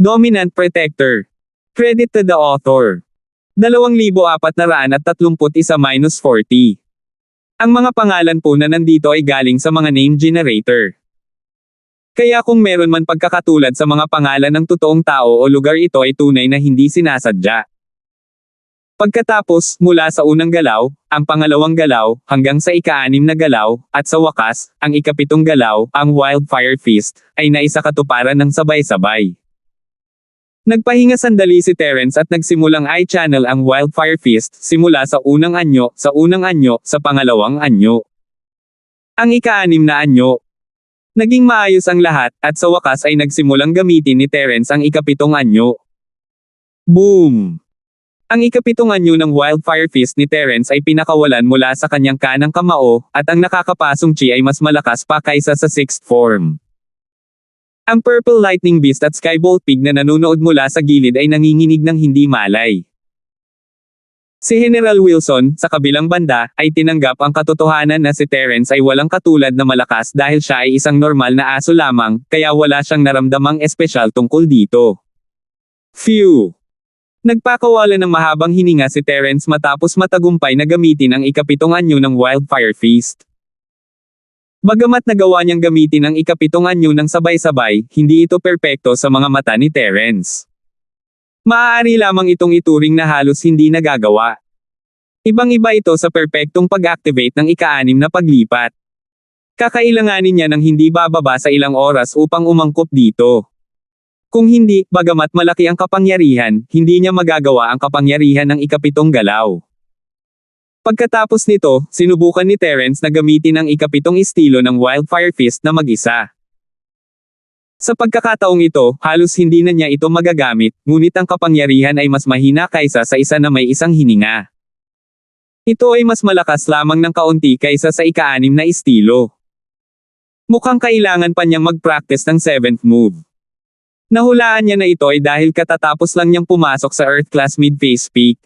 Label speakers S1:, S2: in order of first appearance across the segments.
S1: Dominant Protector. Credit to the author. 2,431-40. Ang mga pangalan po na nandito ay galing sa mga name generator. Kaya kung meron man pagkakatulad sa mga pangalan ng totoong tao o lugar, ito ay tunay na hindi sinasadya. Pagkatapos, mula sa unang galaw, ang pangalawang galaw, hanggang sa ika-6 na galaw, at sa wakas, ang ika-7 galaw, ang Wildfire Feast, ay naisakatuparan ng sabay-sabay. Nagpahinga sandali si Terence at nagsimulang i-channel ang Wildfire Feast, simula sa unang anyo, sa pangalawang anyo. Ang ika-6 na anyo. Naging maayos ang lahat, at sa wakas ay nagsimulang gamitin ni Terence ang ika-7 anyo. Boom! Ang ika-7 anyo ng Wildfire Feast ni Terence ay pinakawalan mula sa kanyang kanang kamao, at ang nakakapasong chi ay mas malakas pa kaysa sa 6th form. Ang Purple Lightning Beast at Skybolt Pig na nanonood mula sa gilid ay nanginginig ng hindi malay. Si General Wilson, sa kabilang banda, ay tinanggap ang katotohanan na si Terence ay walang katulad na malakas dahil siya ay isang normal na aso lamang, kaya wala siyang naramdamang espesyal tungkol dito. Phew! Nagpakawala ng mahabang hininga si Terence matapos matagumpay na gamitin ang ika-7 anyo ng Wildfire Feast. Bagamat nagawa niyang gamitin ang ika-7 anyo ng sabay-sabay, hindi ito perpekto sa mga mata ni Terence. Maaari lamang itong ituring na halos hindi nagagawa. Ibang-iba ito sa perpektong pag-activate ng ika-6 na paglipat. Kakailanganin niya ng hindi bababa sa ilang oras upang umangkop dito. Kung hindi, bagamat malaki ang kapangyarihan, hindi niya magagawa ang kapangyarihan ng ika-7 galaw. Pagkatapos nito, sinubukan ni Terence na gamitin ang ika-7 estilo ng Wildfire Feast na mag-isa. Sa pagkakataong ito, halos hindi na niya ito magagamit, ngunit ang kapangyarihan ay mas mahina kaysa sa isa na may isang hininga. Ito ay mas malakas lamang ng kaunti kaysa sa ika-6 na estilo. Mukhang kailangan pa niyang mag-practice ng 7th move. Nahulaan niya na ito ay dahil katatapos lang niyang pumasok sa Earth Class Mid-Phase Peak.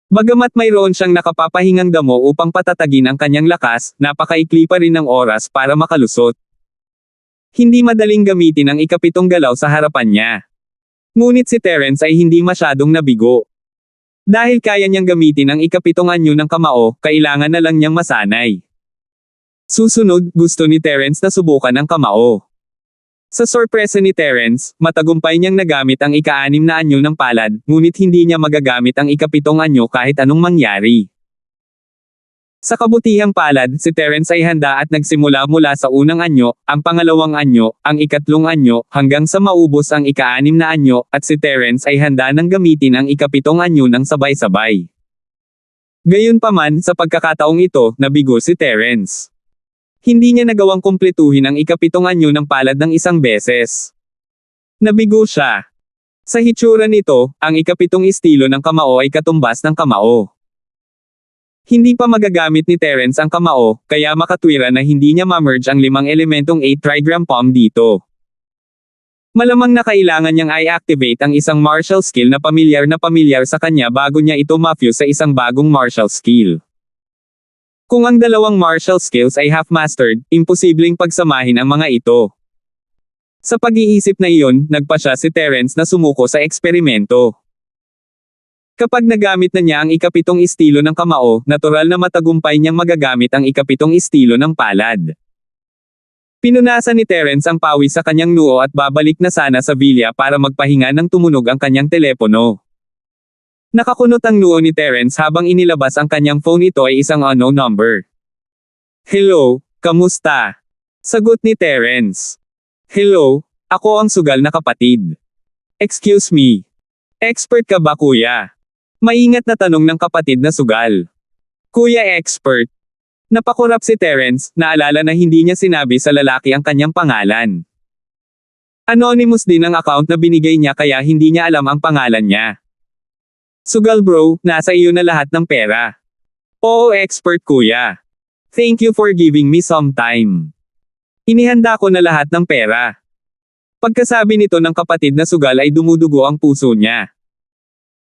S1: Bagamat mayroon siyang nakapapahingang damo upang patatagin ang kanyang lakas, napakaikli pa rin ng oras para makalusot. Hindi madaling gamitin ang ika-7 galaw sa harapan niya. Ngunit si Terence ay hindi masyadong nabigo. Dahil kaya niyang gamitin ang ika-7 anyo ng kamao, kailangan na lang niyang masanay. Susunod, gusto ni Terence na subukan ang kamao. Sa sorpresa ni Terence, matagumpay niyang nagamit ang ika-6 na anyo ng palad, ngunit hindi niya magagamit ang ika-7 anyo kahit anong mangyari. Sa kabutihang palad, si Terence ay handa at nagsimula mula sa unang anyo, ang pangalawang anyo, ang ika-3 anyo, hanggang sa maubos ang ika-6 na anyo, at si Terence ay handa nang gamitin ang ika-7 anyo ng sabay-sabay. Gayunpaman, sa pagkakataong ito, nabigo si Terence. Hindi niya nagawang kumpletuhin ang ika-7 anyo ng palad ng isang beses. Nabigo siya. Sa hitsura nito, ang ika-7 estilo ng kamao ay katumbas ng kamao. Hindi pa magagamit ni Terence ang kamao, kaya makatwira na hindi niya ma-merge ang 5 elementong 8 trigram palm dito. Malamang na kailangan niyang i-activate ang isang martial skill na pamilyar sa kanya bago niya ito ma-fuse sa isang bagong martial skill. Kung ang dalawang martial skills ay half-mastered, imposibleng pagsamahin ang mga ito. Sa pag-iisip na iyon, nagpasya si Terence na sumuko sa eksperimento. Kapag nagamit na niya ang ika-7 estilo ng kamao, natural na matagumpay niyang magagamit ang ika-7 estilo ng palad. Pinunasan ni Terence ang pawis sa kanyang noo at babalik na sana sa villa para magpahinga nang tumunog ang kanyang telepono. Nakakunot ang noo ni Terence habang inilabas ang kanyang phone, ito ay isang unknown number. Hello, kamusta? Sagot ni Terence. Hello, ako ang sugal na kapatid. Excuse me. Expert ka ba kuya? Maingat na tanong ng kapatid na sugal. Kuya expert. Napakurap si Terence, naalala na hindi niya sinabi sa lalaki ang kanyang pangalan. Anonymous din ang account na binigay niya kaya hindi niya alam ang pangalan niya. Sugal bro, nasa iyo na lahat ng pera. Oo expert kuya. Thank you for giving me some time. Inihanda ko na lahat ng pera. Pagkasabi nito ng kapatid na sugal ay dumudugo ang puso niya.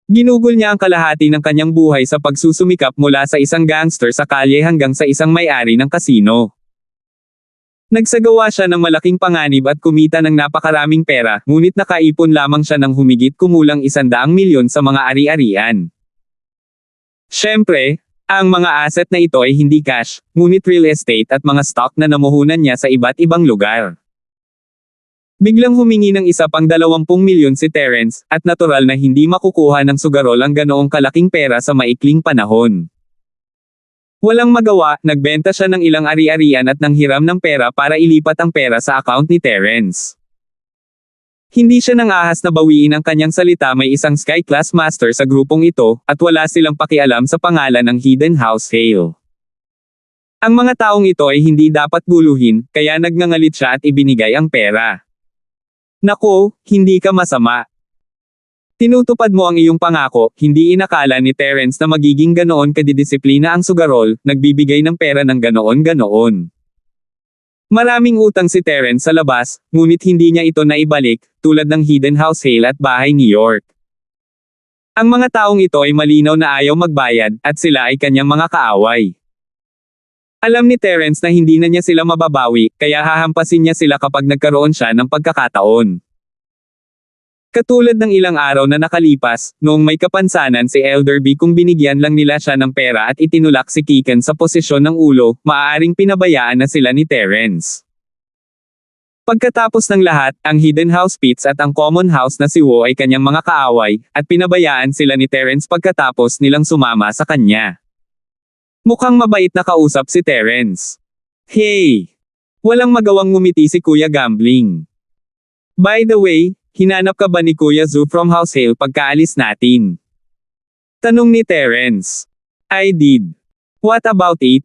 S1: Ginugol niya ang kalahati ng kanyang buhay sa pagsusumikap mula sa isang gangster sa kalye hanggang sa isang may-ari ng kasino. Nagsagawa siya ng malaking panganib at kumita ng napakaraming pera, ngunit nakaipon lamang siya ng humigit kumulang 100 milyon sa mga ari-arian. Siyempre, ang mga asset na ito ay hindi cash, ngunit real estate at mga stock na namuhunan niya sa iba't ibang lugar. Biglang humingi ng isa pang 20 milyon si Terence, at natural na hindi makukuha ng sugarol ang ganoong kalaking pera sa maikling panahon. Walang magawa, nagbenta siya ng ilang ari-arian at nanghiram ng pera para ilipat ang pera sa account ni Terence. Hindi siya nang ahas na bawiin ang kanyang salita, may isang sky-class master sa grupong ito, at wala silang pakialam sa pangalan ng Hidden House Hale. Ang mga taong ito ay hindi dapat guluhin, kaya nagngangalit siya at ibinigay ang pera. Nako, hindi ka masama. Tinutupad mo ang iyong pangako, hindi inakala ni Terence na magiging ganoon kadidisiplina ang sugarol, nagbibigay ng pera ng ganoon-ganoon. Maraming utang si Terence sa labas, ngunit hindi niya ito naibalik, tulad ng Hidden House Hale at Bahay New York. Ang mga taong ito ay malinaw na ayaw magbayad, at sila ay kanyang mga kaaway. Alam ni Terence na hindi na niya sila mababawi, kaya hahampasin niya sila kapag nagkaroon siya ng pagkakataon. Katulad ng ilang araw na nakalipas, noong may kapansanan si Elderby kung binigyan lang nila siya ng pera at itinulak si Keegan sa posisyon ng ulo, maaaring pinabayaan na sila ni Terence. Pagkatapos ng lahat, ang Hidden House Pitts at ang Common House na si Wo ay kanyang mga kaaway, at pinabayaan sila ni Terence pagkatapos nilang sumama sa kanya. Mukhang mabait na kausap si Terence. Hey! Walang magawang ngumiti si Kuya Gambling. By the way, hinanap ka ba ni Kuya Zoo from House Hale pagkaalis natin? Tanong ni Terence. I did. What about it?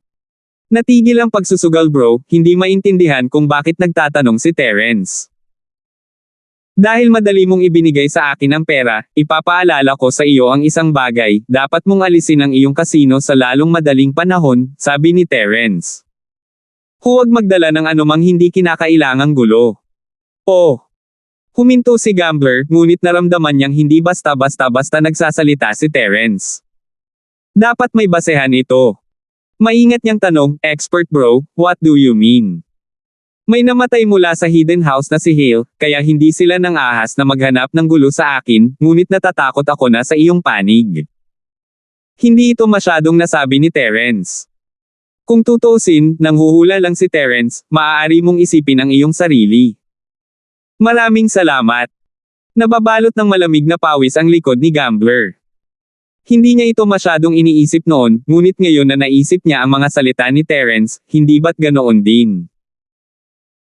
S1: Natigil ang pagsusugal bro, hindi maintindihan kung bakit nagtatanong si Terence. Dahil madali mong ibinigay sa akin ang pera, ipapaalala ko sa iyo ang isang bagay, dapat mong alisin ang iyong kasino sa lalong madaling panahon, sabi ni Terence. Huwag magdala ng anumang hindi kinakailangang gulo. Oh! Huminto si Gambler, ngunit naramdaman niyang hindi basta-basta nagsasalita si Terence. Dapat may basehan ito. Maingat niyang tanong, expert bro, what do you mean? May namatay mula sa Hidden House na si Hale, kaya hindi sila nang ahas na maghanap ng gulo sa akin, ngunit natatakot ako na sa iyong panig. Hindi ito masyadong nasabi ni Terence. Kung tutuusin, nanghuhula lang si Terence, maaari mong isipin ang iyong sarili. Maraming salamat. Nababalot ng malamig na pawis ang likod ni Gambler. Hindi niya ito masyadong iniisip noon, ngunit ngayon na naisip niya ang mga salita ni Terence, hindi ba't ganoon din?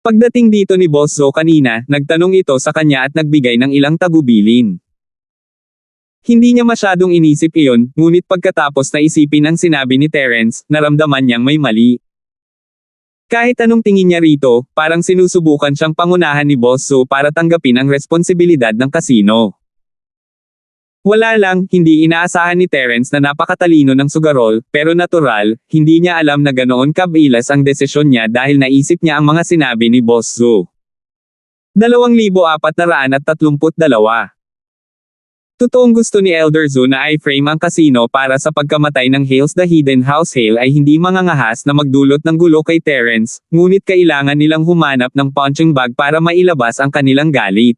S1: Pagdating dito ni Boss Zo kanina, nagtanong ito sa kanya at nagbigay ng ilang tagubilin. Hindi niya masyadong inisip iyon, ngunit pagkatapos na isipin ang sinabi ni Terence, naramdaman niyang may mali. Kahit anong tingin niya rito, parang sinusubukan siyang pangunahan ni Boss Zo para tanggapin ang responsibilidad ng kasino. Wala lang, hindi inaasahan ni Terence na napakatalino ng sugarol, pero natural, hindi niya alam na ganoon kabilas ang desisyon niya dahil naisip niya ang mga sinabi ni Boss Zo. 2,432. Totoong gusto ni Elder Zo na i-frame ang kasino para sa pagkamatay ng Hales. The Hidden House Hale ay hindi mangangahas na magdulot ng gulo kay Terence, ngunit kailangan nilang humanap ng punching bag para mailabas ang kanilang galit.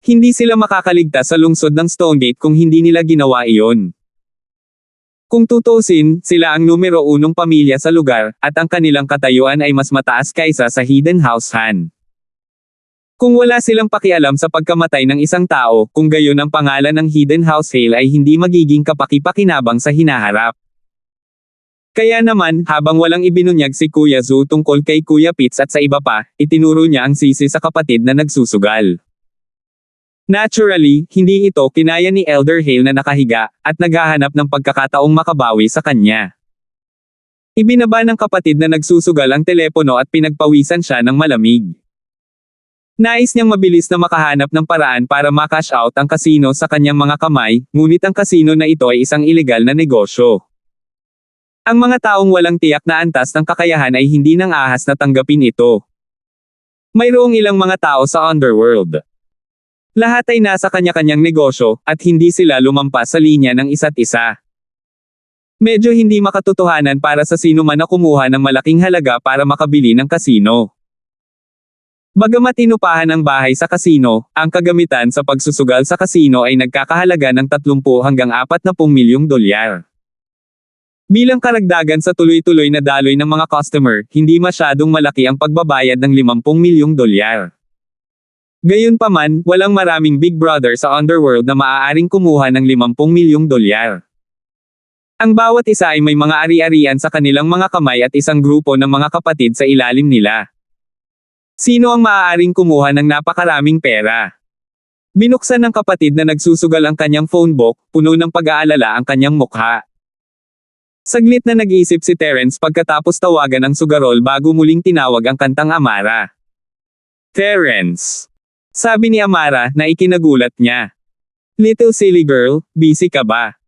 S1: Hindi sila makakaligtas sa lungsod ng Stonegate kung hindi nila ginawa iyon. Kung tutuusin, sila ang numero 1 pamilya sa lugar, at ang kanilang katayuan ay mas mataas kaysa sa Hidden House Han. Kung wala silang pakialam sa pagkamatay ng isang tao, kung gayon ang pangalan ng Hidden House Hale ay hindi magiging kapaki-pakinabang sa hinaharap. Kaya naman, habang walang ibinunyag si Kuya Zoo tungkol kay Kuya Pitts at sa iba pa, itinuro niya ang sisi sa kapatid na nagsusugal. Naturally, hindi ito kinaya ni Elder Hale na nakahiga, at naghahanap ng pagkakataong makabawi sa kanya. Ibinaba ng kapatid na nagsusugal ang telepono at pinagpawisan siya ng malamig. Nais niyang mabilis na makahanap ng paraan para makash out ang kasino sa kanyang mga kamay, ngunit ang kasino na ito ay isang ilegal na negosyo. Ang mga taong walang tiyak na antas ng kakayahan ay hindi nang ahas na tanggapin ito. Mayroong ilang mga tao sa underworld. Lahat ay nasa kanya-kanyang negosyo, at hindi sila lumampas sa linya ng isa't isa. Medyo hindi makatotohanan para sa sino man na kumuha ng malaking halaga para makabili ng kasino. Bagamat inupahan ang bahay sa kasino, ang kagamitan sa pagsusugal sa kasino ay nagkakahalaga ng 30 hanggang 40 milyong dolyar. Bilang karagdagan sa tuloy-tuloy na daloy ng mga customer, hindi masyadong malaki ang pagbabayad ng 50 milyong dolyar. Gayunpaman, walang maraming Big Brother sa underworld na maaaring kumuha ng 50 milyong dolyar. Ang bawat isa ay may mga ari-arian sa kanilang mga kamay at isang grupo ng mga kapatid sa ilalim nila. Sino ang maaaring kumuha ng napakaraming pera? Binuksan ng kapatid na nagsusugal ang kanyang phone book, puno ng pag-aalala ang kanyang mukha. Saglit na nag-iisip si Terence pagkatapos tawagan ang sugarol bago muling tinawag ang kantang Amara. Terence. Sabi ni Amara na ikinagulat niya. Little silly girl, busy ka ba?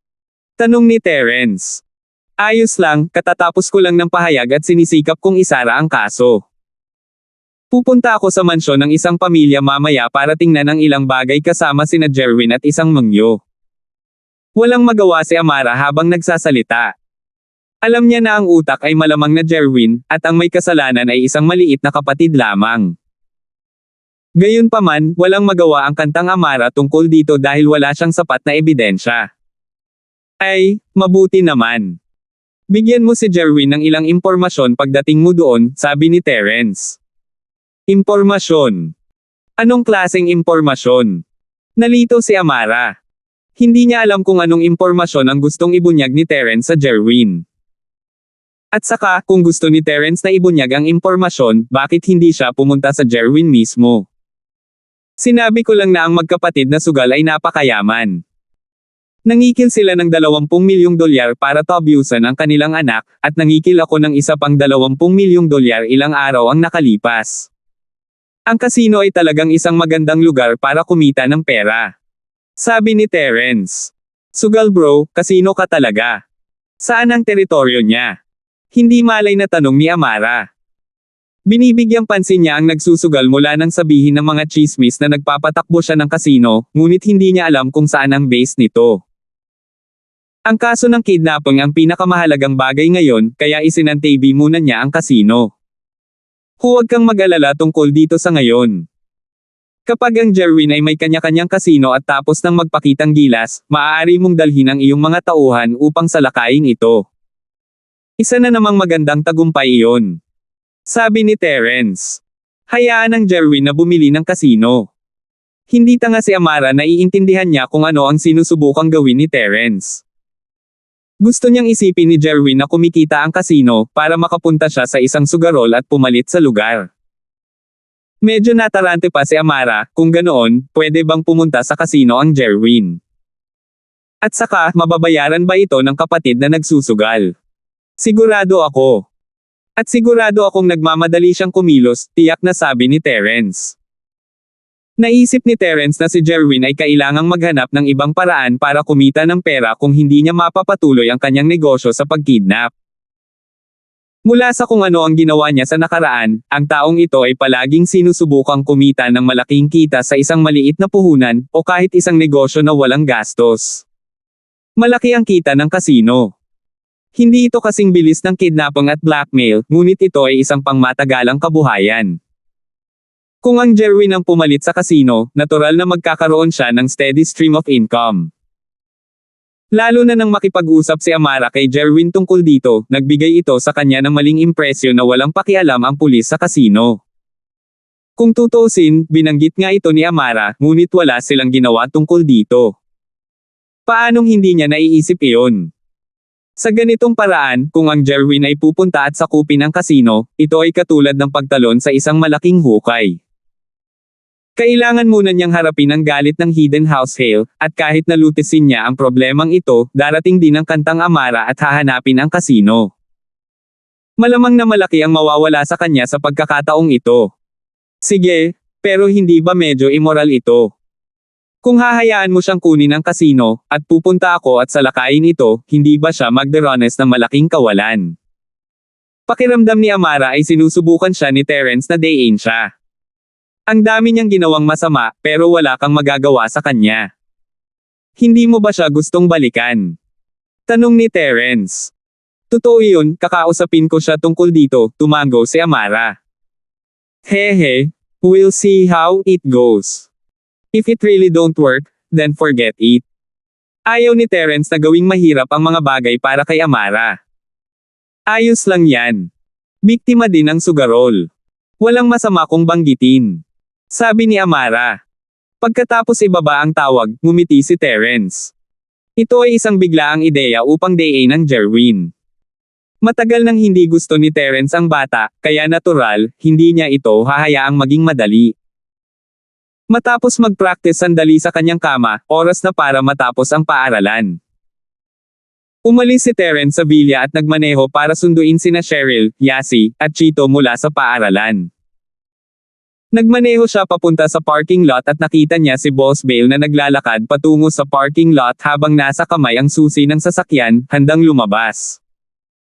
S1: Tanong ni Terence. Ayos lang, katatapos ko lang ng pahayag at sinisikap kong isara ang kaso. Pupunta ako sa mansyon ng isang pamilya mamaya para tingnan ang ilang bagay kasama sina Jerwin at isang mangyo. Walang magawa si Amara habang nagsasalita. Alam niya na ang utak ay malamang na Jerwin, at ang may kasalanan ay isang maliit na kapatid lamang. Gayunpaman, walang magawa ang kantang Amara tungkol dito dahil wala siyang sapat na ebidensya. Ay, mabuti naman. Bigyan mo si Jerwin ng ilang impormasyon pagdating mo doon, sabi ni Terence. Impormasyon. Anong klaseng impormasyon? Nalito si Amara. Hindi niya alam kung anong impormasyon ang gustong ibunyag ni Terence sa Jerwin. At saka, kung gusto ni Terence na ibunyag ang impormasyon, bakit hindi siya pumunta sa Jerwin mismo? Sinabi ko lang na ang magkapatid na sugal ay napakayaman. Nangikil sila ng 20 milyong dolyar para tabyusan ang kanilang anak, at nangikil ako ng isa pang 20 milyong dolyar ilang araw ang nakalipas. Ang kasino ay talagang isang magandang lugar para kumita ng pera. Sabi ni Terence. Sugal bro, kasino ka talaga? Saan ang teritoryo niya? Hindi malay na tanong ni Amara. Binibigyang pansin niya ang nagsusugal mula nang sabihin ng mga chismis na nagpapatakbo siya ng kasino, ngunit hindi niya alam kung saan ang base nito. Ang kaso ng kidnapping ang pinakamahalagang bagay ngayon, kaya isinantabi muna niya ang kasino. Huwag kang mag-alala tungkol dito sa ngayon. Kapag ang Jerwin ay may kanya-kanyang kasino at tapos nang magpakitang gilas, maaari mong dalhin ang iyong mga tauhan upang salakayin ito. Isa na namang magandang tagumpay iyon. Sabi ni Terence. Hayaan ang Jerwin na bumili ng kasino. Hindi tanga si Amara na iintindihan niya kung ano ang sinusubukang gawin ni Terence. Gusto niyang isipin ni Jerwin na kumikita ang kasino para makapunta siya sa isang sugarol at pumalit sa lugar. Medyo natarante pa si Amara, kung ganoon, pwede bang pumunta sa kasino ang Jerwin? At saka, mababayaran ba ito ng kapatid na nagsusugal? Sigurado ako. At sigurado akong nagmamadali siyang kumilos, tiyak na sabi ni Terence. Naisip ni Terence na si Jerwin ay kailangang maghanap ng ibang paraan para kumita ng pera kung hindi niya mapapatuloy ang kanyang negosyo sa pagkidnap. Mula sa kung ano ang ginawa niya sa nakaraan, ang taong ito ay palaging sinusubukang kumita ng malaking kita sa isang maliit na puhunan, o kahit isang negosyo na walang gastos. Malaki ang kita ng kasino. Hindi ito kasing bilis ng kidnapping at blackmail, ngunit ito ay isang pangmatagalang kabuhayan. Kung ang Jerwin ang pumalit sa kasino, natural na magkakaroon siya ng steady stream of income. Lalo na nang makipag-usap si Amara kay Jerwin tungkol dito, nagbigay ito sa kanya ng maling impresyon na walang pakialam ang pulis sa kasino. Kung tutuusin, binanggit nga ito ni Amara, ngunit wala silang ginawa tungkol dito. Paanong hindi niya naiisip iyon? Sa ganitong paraan, kung ang Jerwin ay pupunta at sakupin ang kasino, ito ay katulad ng pagtalon sa isang malaking hukay. Kailangan muna niyang harapin ang galit ng Hidden House Hale, at kahit nalutisin niya ang problemang ito, darating din ang kantang Amara at hahanapin ang kasino. Malamang na malaki ang mawawala sa kanya sa pagkakataong ito. Sige, pero hindi ba medyo immoral ito? Kung hahayaan mo siyang kunin ang kasino, at pupunta ako at salakayin ito, hindi ba siya magderanes ng malaking kawalan? Pakiramdam ni Amara ay sinusubukan siya ni Terence na dayin siya. Ang dami niyang ginawang masama, pero wala kang magagawa sa kanya. Hindi mo ba siya gustong balikan? Tanong ni Terence. Totoo yun, kakausapin ko siya tungkol dito, tumango si Amara. Hehe, we'll see how it goes. If it really don't work, then forget it. Ayaw ni Terence na gawing mahirap ang mga bagay para kay Amara. Ayos lang yan. Biktima din ng sugarol. Walang masama kung banggitin. Sabi ni Amara. Pagkatapos ibaba ang tawag, ngumiti si Terence. Ito ay isang biglaang ideya upang dayin ng Jerwin. Matagal nang hindi gusto ni Terence ang bata, kaya natural, hindi niya ito hahayaang maging madali. Matapos mag-practice sandali sa kanyang kama, oras na para matapos ang paaralan. Umalis si Terence sa villa at nagmaneho para sunduin sina Cheryl, Yasi, at Chito mula sa paaralan. Nagmaneho siya papunta sa parking lot at nakita niya si Boss Bale na naglalakad patungo sa parking lot habang nasa kamay ang susi ng sasakyan, handang lumabas.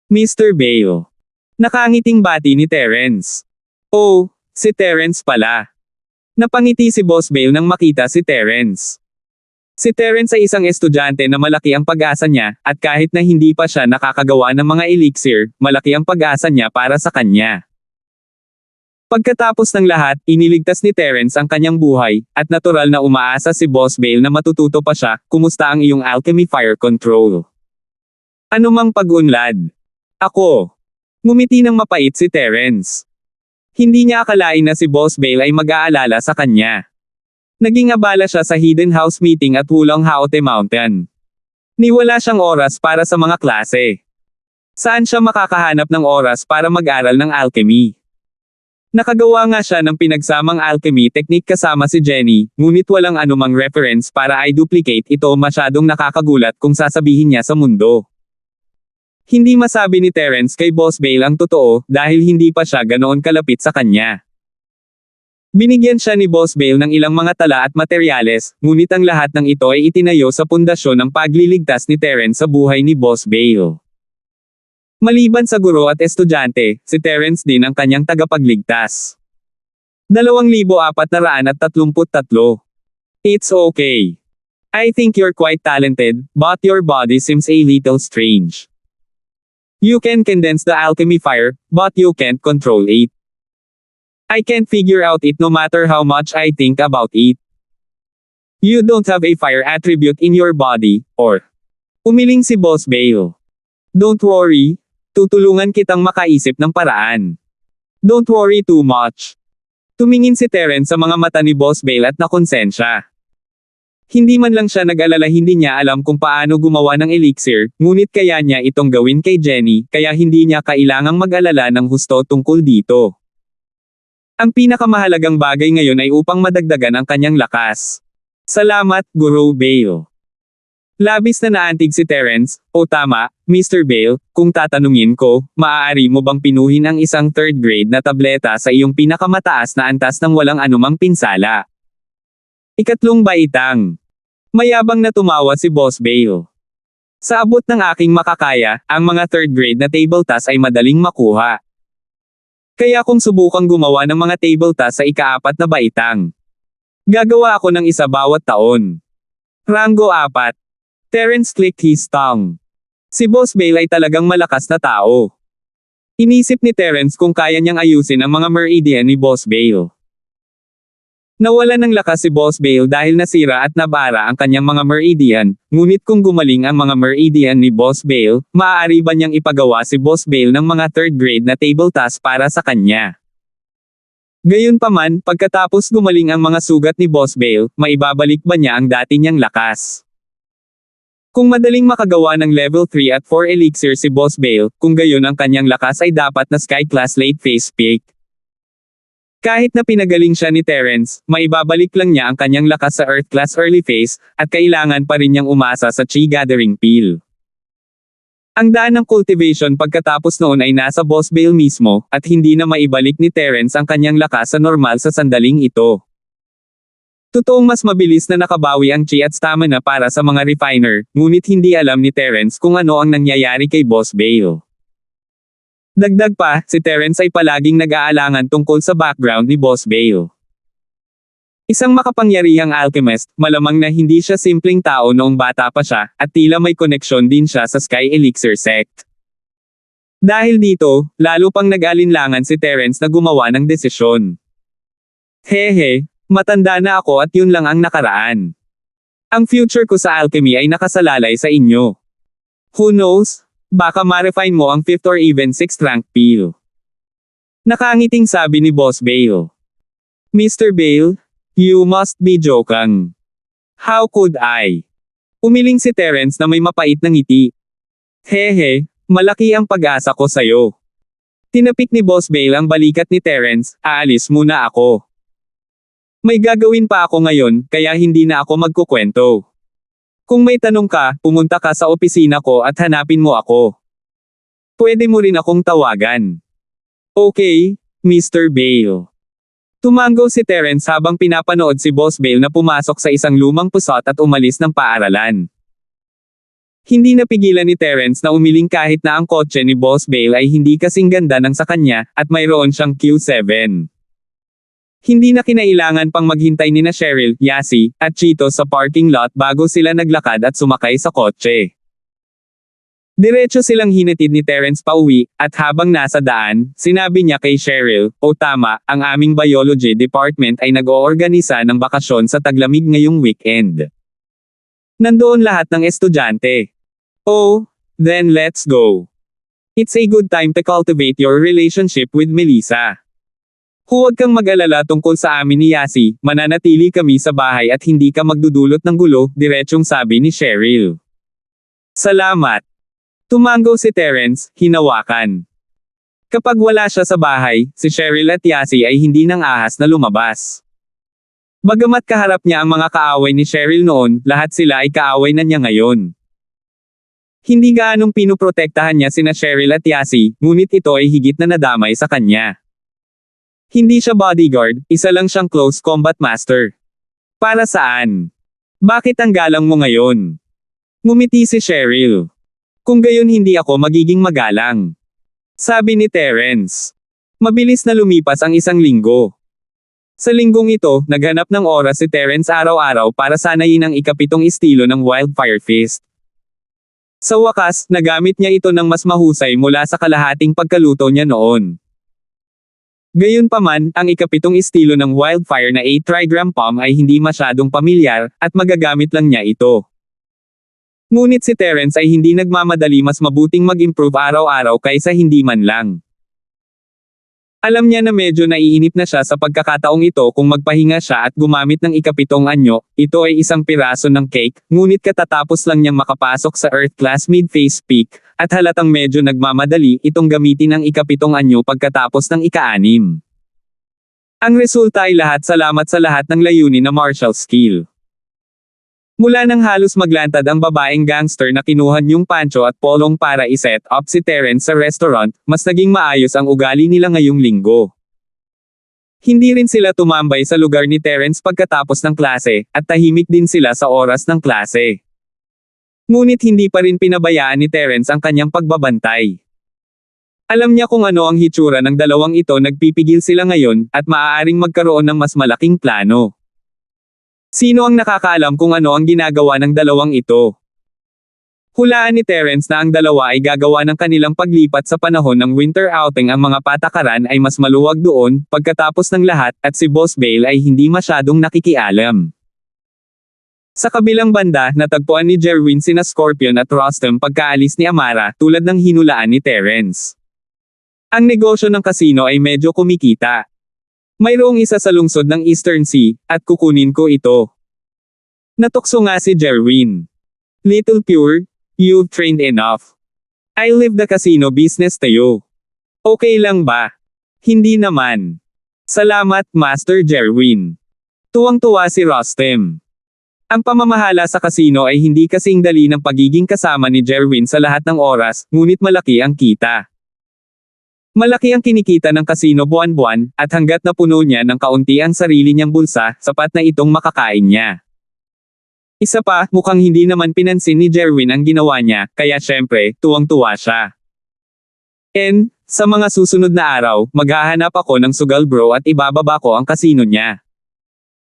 S1: Mr. Bale. Nakangiting bati ni Terence. Oh, si Terence pala. Napangiti si Boss Bale nang makita si Terence. Si Terence ay isang estudyante na malaki ang pag-asa niya, at kahit na hindi pa siya nakakagawa ng mga elixir, malaki ang pag-asa niya para sa kanya. Pagkatapos ng lahat, iniligtas ni Terence ang kanyang buhay, at natural na umaasa si Boss Bale na matututo pa siya, kumusta ang iyong alchemy fire control? Anumang pag-unlad. Ako. Ngumiti ng mapait si Terence. Hindi niya akalain na si Boss Bale ay mag-aalala sa kanya. Naging abala siya sa Hidden House meeting at Wulang Haote Mountain. Niwala siyang oras para sa mga klase. Saan siya makakahanap ng oras para mag-aral ng alchemy? Nakagawa nga siya ng pinagsamang alchemy technique kasama si Jenny, ngunit walang anumang reference para i-duplicate ito, masyadong nakakagulat kung sasabihin niya sa mundo. Hindi masabi ni Terence kay Boss Bale ang totoo, dahil hindi pa siya ganoon kalapit sa kanya. Binigyan siya ni Boss Bale ng ilang mga tala at materyales, ngunit ang lahat ng ito ay itinayo sa pundasyon ng pagliligtas ni Terence sa buhay ni Boss Bale. Maliban sa guro at estudyante, si Terence din ang kanyang tagapagligtas. 2,433. It's okay. I think you're quite talented, but your body seems a little strange. You can condense the alchemy fire, but you can't control it. I can't figure out it no matter how much I think about it. You don't have a fire attribute in your body, or... Umiling si Boss Bale. Don't worry. Tutulungan kitang makaisip ng paraan. Don't worry too much. Tumingin si Terence sa mga mata ni Boss Bale at nakonsensya. Hindi man lang siya nag-alala, hindi niya alam kung paano gumawa ng elixir, ngunit kaya niya itong gawin kay Jenny, kaya hindi niya kailangang mag-alala ng husto tungkol dito. Ang pinakamahalagang bagay ngayon ay upang madagdagan ang kanyang lakas. Salamat, Guro Bale. Labis na naantig si Terence. O tama, Mr. Bale, kung tatanungin ko, maaari mo bang pinuhin ang isang 3rd grade na tableta sa iyong pinakamataas na antas ng walang anumang pinsala? Ikatlong baitang. Mayabang na tumawa si Boss Bale. Sa abot ng aking makakaya, ang mga 3rd grade na table task ay madaling makuha. Kaya kung subukang gumawa ng mga table task sa ika-4 na baitang. Gagawa ako ng isa bawat taon. Rango 4. Terence clicked his tongue. Si Boss Bale ay talagang malakas na tao. Inisip ni Terence kung kaya niyang ayusin ang mga meridian ni Boss Bale. Nawala ng lakas si Boss Bale dahil nasira at nabara ang kanyang mga meridian, ngunit kung gumaling ang mga meridian ni Boss Bale, maaari ba niyang ipagawa si Boss Bale ng mga 3rd grade na table task para sa kanya? Gayunpaman, pagkatapos gumaling ang mga sugat ni Boss Bale, maibabalik ba niya ang dati niyang lakas? Kung madaling makagawa ng level 3 at 4 elixir si Boss Bale, kung gayon ang kanyang lakas ay dapat na Sky Class late phase peak. Kahit na pinagaling siya ni Terence, maibabalik lang niya ang kanyang lakas sa Earth Class early phase, at kailangan pa rin niyang umasa sa Chi Gathering Peel. Ang daan ng cultivation pagkatapos noon ay nasa Boss Bale mismo, at hindi na maibalik ni Terence ang kanyang lakas sa normal sa sandaling ito. Totoong mas mabilis na nakabawi ang chi at stamina para sa mga refiner, ngunit hindi alam ni Terence kung ano ang nangyayari kay Boss Bale. Dagdag pa, si Terence ay palaging nag-aalangan tungkol sa background ni Boss Bale. Isang makapangyarihang alchemist, malamang na hindi siya simpleng tao noong bata pa siya, at tila may koneksyon din siya sa Sky Elixir Sect. Dahil dito, lalo pang nag-alinlangan si Terence na gumawa ng desisyon. Hehe, matanda na ako at yun lang ang nakaraan. Ang future ko sa alchemy ay nakasalalay sa inyo. Who knows? Baka ma-refine mo ang 5th or even 6th rank peel. Nakangiting sabi ni Boss Bale. Mr. Bale, you must be joking. How could I? Umiling si Terence na may mapait na ngiti. Hehe, malaki ang pag-asa ko sa'yo. Tinapik ni Boss Bale ang balikat ni Terence, aalis muna ako. May gagawin pa ako ngayon, kaya hindi na ako magkukwento. Kung may tanong ka, pumunta ka sa opisina ko at hanapin mo ako. Pwede mo rin akong tawagan. Okay, Mr. Bale. Tumango si Terence habang pinapanood si Boss Bale na pumasok sa isang lumang pusat at umalis ng paaralan. Hindi napigilan ni Terence na umiling kahit na ang kotse ni Boss Bale ay hindi kasing ganda ng sa kanya, at mayroon siyang Q7. Hindi na kinailangan pang maghintay ni na Cheryl, Yasi, at Chito sa parking lot bago sila naglakad at sumakay sa kotse. Diretso silang hinatid ni Terence pauwi, at habang nasa daan, sinabi niya kay Cheryl, "O tama, ang aming biology department ay nag-oorganisa ng bakasyon sa taglamig ngayong weekend. Nandoon lahat ng estudyante. Oh, then let's go. It's a good time to cultivate your relationship with Melissa. Huwag kang mag-alala tungkol sa amin ni Yasi, mananatili kami sa bahay at hindi ka magdudulot ng gulo," diretsyong sabi ni Cheryl. Salamat. Tumango si Terence, hinawakan. Kapag wala siya sa bahay, si Cheryl at Yasi ay hindi nang ahas na lumabas. Bagamat kaharap niya ang mga kaaway ni Cheryl noon, lahat sila ay kaaway na niya ngayon. Hindi gaanong pinoprotektahan niya sina Cheryl at Yasi, ngunit ito ay higit na nadamay sa kanya. Hindi siya bodyguard, isa lang siyang close combat master. Para saan? Bakit ang galang mo ngayon? Ngumiti si Cheryl. Kung gayon hindi ako magiging magalang. Sabi ni Terence. Mabilis na lumipas ang isang linggo. Sa linggong ito, naghanap ng oras si Terence araw-araw para sanayin ang ikapitong estilo ng Wildfire Fist. Sa wakas, nagamit niya ito ng mas mahusay mula sa kalahating pagkaluto niya noon. Gayunpaman, ang ikapitong estilo ng Wildfire na 8 trigram palm ay hindi masyadong pamilyar, at magagamit lang niya ito. Ngunit si Terence ay hindi nagmamadali, mas mabuting mag-improve araw-araw kaysa hindi man lang. Alam niya na medyo naiinip na siya sa pagkakataong ito kung magpahinga siya at gumamit ng ikapitong anyo. Ito ay isang piraso ng cake, ngunit katatapos lang niyang makapasok sa Earth Class Mid-Phase Peak, at halatang medyo nagmamadali itong gamitin ang ikapitong anyo pagkatapos ng ika-6. Ang resulta ay lahat salamat sa lahat ng layunin na martial skill. Mula nang halos maglantad ang babaeng gangster na kinuha niyong Pancho at Polong para i-set up si Terence sa restaurant, mas naging maayos ang ugali nila ngayong linggo. Hindi rin sila tumambay sa lugar ni Terence pagkatapos ng klase, at tahimik din sila sa oras ng klase. Ngunit hindi pa rin pinabayaan ni Terence ang kanyang pagbabantay. Alam niya kung ano ang hitsura ng dalawang ito, nagpipigil sila ngayon, at maaaring magkaroon ng mas malaking plano. Sino ang nakakaalam kung ano ang ginagawa ng dalawang ito? Hulaan ni Terence na ang dalawa ay gagawa ng kanilang paglipat sa panahon ng winter outing. Ang mga patakaran ay mas maluwag doon, pagkatapos ng lahat, at si Boss Bale ay hindi masyadong nakikialam. Sa kabilang banda, natagpuan ni Jerwin sina Scorpion at Rostam pagkaalis ni Amara, tulad ng hinulaan ni Terence. Ang negosyo ng casino ay medyo kumikita. Mayroong isa sa lungsod ng Eastern Sea, at kukunin ko ito. Natukso nga si Jerwin. Little Pure, you've trained enough. I'll leave the casino business to you. Okay lang ba? Hindi naman. Salamat, Master Jerwin. Tuwang-tuwa si Rostam. Ang pamamahala sa casino ay hindi kasing dali ng pagiging kasama ni Jerwin sa lahat ng oras, ngunit malaki ang kita. Malaki ang kinikita ng casino buwan-buwan, at hanggat napuno niya ng kaunti ang sarili niyang bulsa, sapat na itong makakain niya. Isa pa, mukhang hindi naman pinansin ni Jerwin ang ginawa niya, kaya syempre, tuwang-tuwa siya. Sa mga susunod na araw, maghahanap ako ng sugal bro at ibababa ko ang casino niya.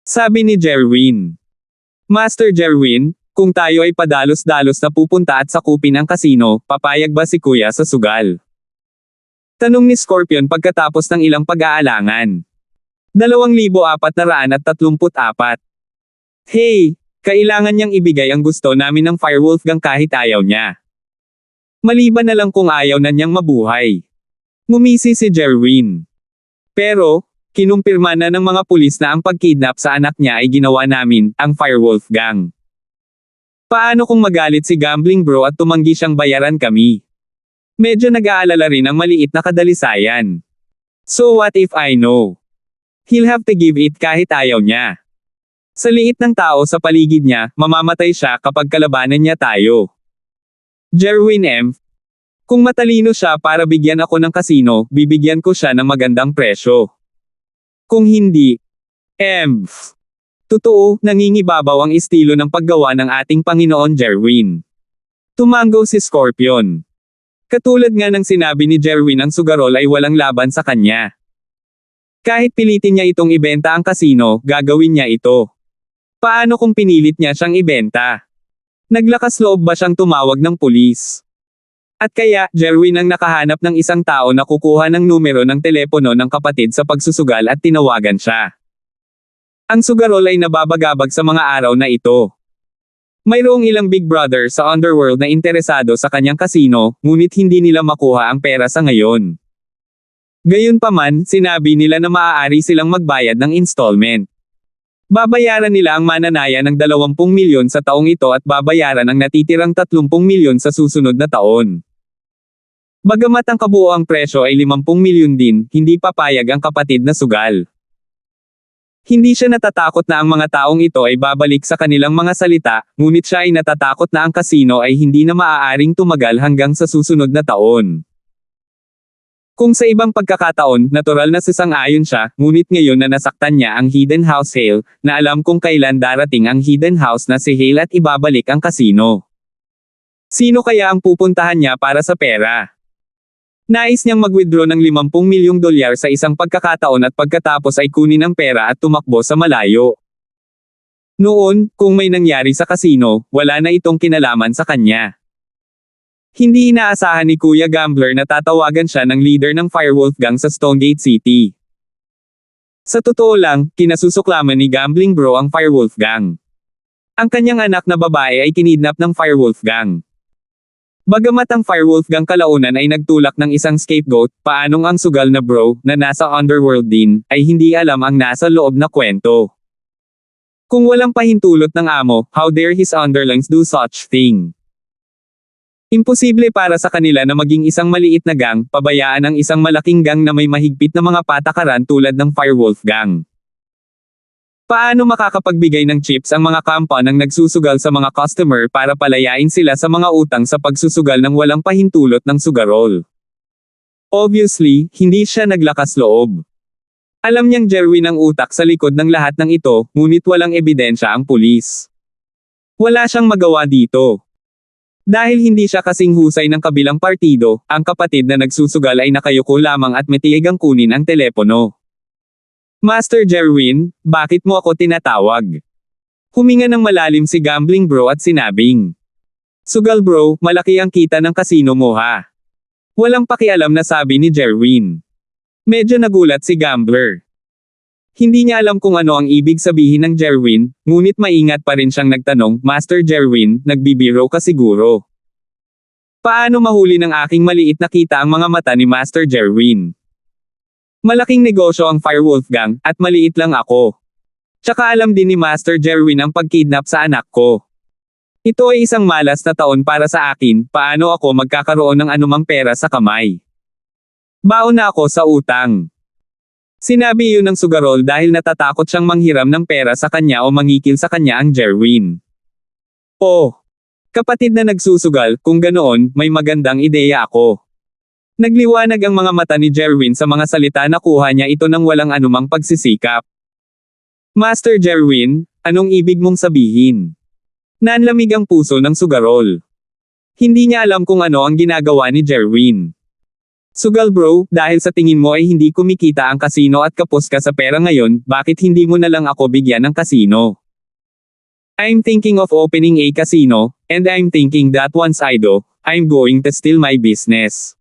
S1: Sabi ni Jerwin. Master Jerwin, kung tayo ay padalos-dalos na pupunta at sakupin ang kasino, papayag ba si Kuya sa sugal? Tanong ni Scorpion pagkatapos ng ilang pag-aalangan. 2,434. Hey, kailangan niyang ibigay ang gusto namin ng Firewolf Gang kahit ayaw niya. Maliban na lang kung ayaw na niyang mabuhay. Ngumisi si Jerwin. Pero, kinumpirma na ng mga pulis na ang pagkidnap sa anak niya ay ginawa namin, ang Firewolf Gang. Paano kung magalit si Gambling Bro at tumanggi siyang bayaran kami? Medyo nag-aalala rin ang maliit na kadalisayan. So what if I know? He'll have to give it kahit ayaw niya. Sa liit ng tao sa paligid niya, mamamatay siya kapag kalabanan niya tayo. Jerwin M. Kung matalino siya para bigyan ako ng kasino, bibigyan ko siya ng magandang presyo. Kung hindi, totoo, nangingibabaw ang estilo ng paggawa ng ating Panginoon Jerwin. Tumango si Scorpion. Katulad nga ng sinabi ni Jerwin, ang sugarol ay walang laban sa kanya. Kahit pilitin niya itong ibenta ang kasino, gagawin niya ito. Paano kung pinilit niya siyang ibenta? Naglakas loob ba siyang tumawag ng pulis? At kaya, Jerwin ang nakahanap ng isang tao na kukuha ng numero ng telepono ng kapatid sa pagsusugal at tinawagan siya. Ang sugarol ay nababagabag sa mga araw na ito. Mayroong ilang Big Brother sa underworld na interesado sa kanyang kasino, ngunit hindi nila makuha ang pera sa ngayon. Gayunpaman, sinabi nila na maaari silang magbayad ng installment. Babayaran nila ang mananaya ng 20 milyon sa taong ito at babayaran ang natitirang 30 milyon sa susunod na taon. Bagamat ang kabuoang presyo ay 50 milyon din, hindi papayag ang kapatid na sugal. Hindi siya natatakot na ang mga taong ito ay babalik sa kanilang mga salita, ngunit siya ay natatakot na ang kasino ay hindi na maaaring tumagal hanggang sa susunod na taon. Kung sa ibang pagkakataon, natural na sasang-ayon siya, ngunit ngayon na nasaktan niya ang Hidden House Hale, na alam kung kailan darating ang Hidden House na si Hale at ibabalik ang kasino. Sino kaya ang pupuntahan niya para sa pera? Nais niyang mag-withdraw ng 50 milyong dolyar sa isang pagkakataon at pagkatapos ay kunin ang pera at tumakbo sa malayo. Noon, kung may nangyari sa kasino, wala na itong kinalaman sa kanya. Hindi inaasahan ni Kuya Gambler na tatawagan siya ng leader ng Firewolf Gang sa Stonegate City. Sa totoo lang, kinasusuklaman ni Gambling Bro ang Firewolf Gang. Ang kanyang anak na babae ay kinidnap ng Firewolf Gang. Bagamat ang Firewolf Gang kalaunan ay nagtulak ng isang scapegoat, paanong ang sugal na bro, na nasa underworld din, ay hindi alam ang nasa loob na kwento. Kung walang pahintulot ng amo, how dare his underlings do such thing? Imposible para sa kanila na maging isang maliit na gang, pabayaan ang isang malaking gang na may mahigpit na mga patakaran tulad ng Firewolf Gang. Paano makakapagbigay ng chips ang mga kampa ng nagsusugal sa mga customer para palayain sila sa mga utang sa pagsusugal ng walang pahintulot ng sugarol? Obviously, hindi siya naglakas loob. Alam niyang Jerwin ang utak sa likod ng lahat ng ito, ngunit walang ebidensya ang pulis. Wala siyang magawa dito. Dahil hindi siya kasing husay ng kabilang partido, ang kapatid na nagsusugal ay nakayuko lamang at metigang kunin ang telepono. Master Jerwin, bakit mo ako tinatawag? Huminga ng malalim si Gambling Bro at sinabing, Sugal bro, malaki ang kita ng kasino mo ha. Walang pakialam na sabi ni Jerwin. Medyo nagulat si Gambler. Hindi niya alam kung ano ang ibig sabihin ng Jerwin, ngunit maingat pa rin siyang nagtanong, Master Jerwin, nagbibiro ka siguro? Paano mahuli ng aking maliit na kita ang mga mata ni Master Jerwin? Malaking negosyo ang Firewolf Gang, at maliit lang ako. Tsaka alam din ni Master Jerwin ang pagkidnap sa anak ko. Ito ay isang malas na taon para sa akin, paano ako magkakaroon ng anumang pera sa kamay? Baon na ako sa utang. Sinabi yun ng sugarol dahil natatakot siyang manghiram ng pera sa kanya o mangikil sa kanya ang Jerwin. Oh! Kapatid na nagsusugal, kung ganoon, may magandang ideya ako. Nagliwanag ang mga mata ni Jerwin sa mga salita na kuha niya ito ng walang anumang pagsisikap. Master Jerwin, anong ibig mong sabihin? Nanlamig ang puso ng sugarol. Hindi niya alam kung ano ang ginagawa ni Jerwin. Sugal bro, dahil sa tingin mo ay hindi kumikita ang kasino at kapos ka sa pera ngayon, bakit hindi mo na lang ako bigyan ng kasino? I'm thinking of opening a casino, and I'm thinking that once I do, I'm going to steal my business.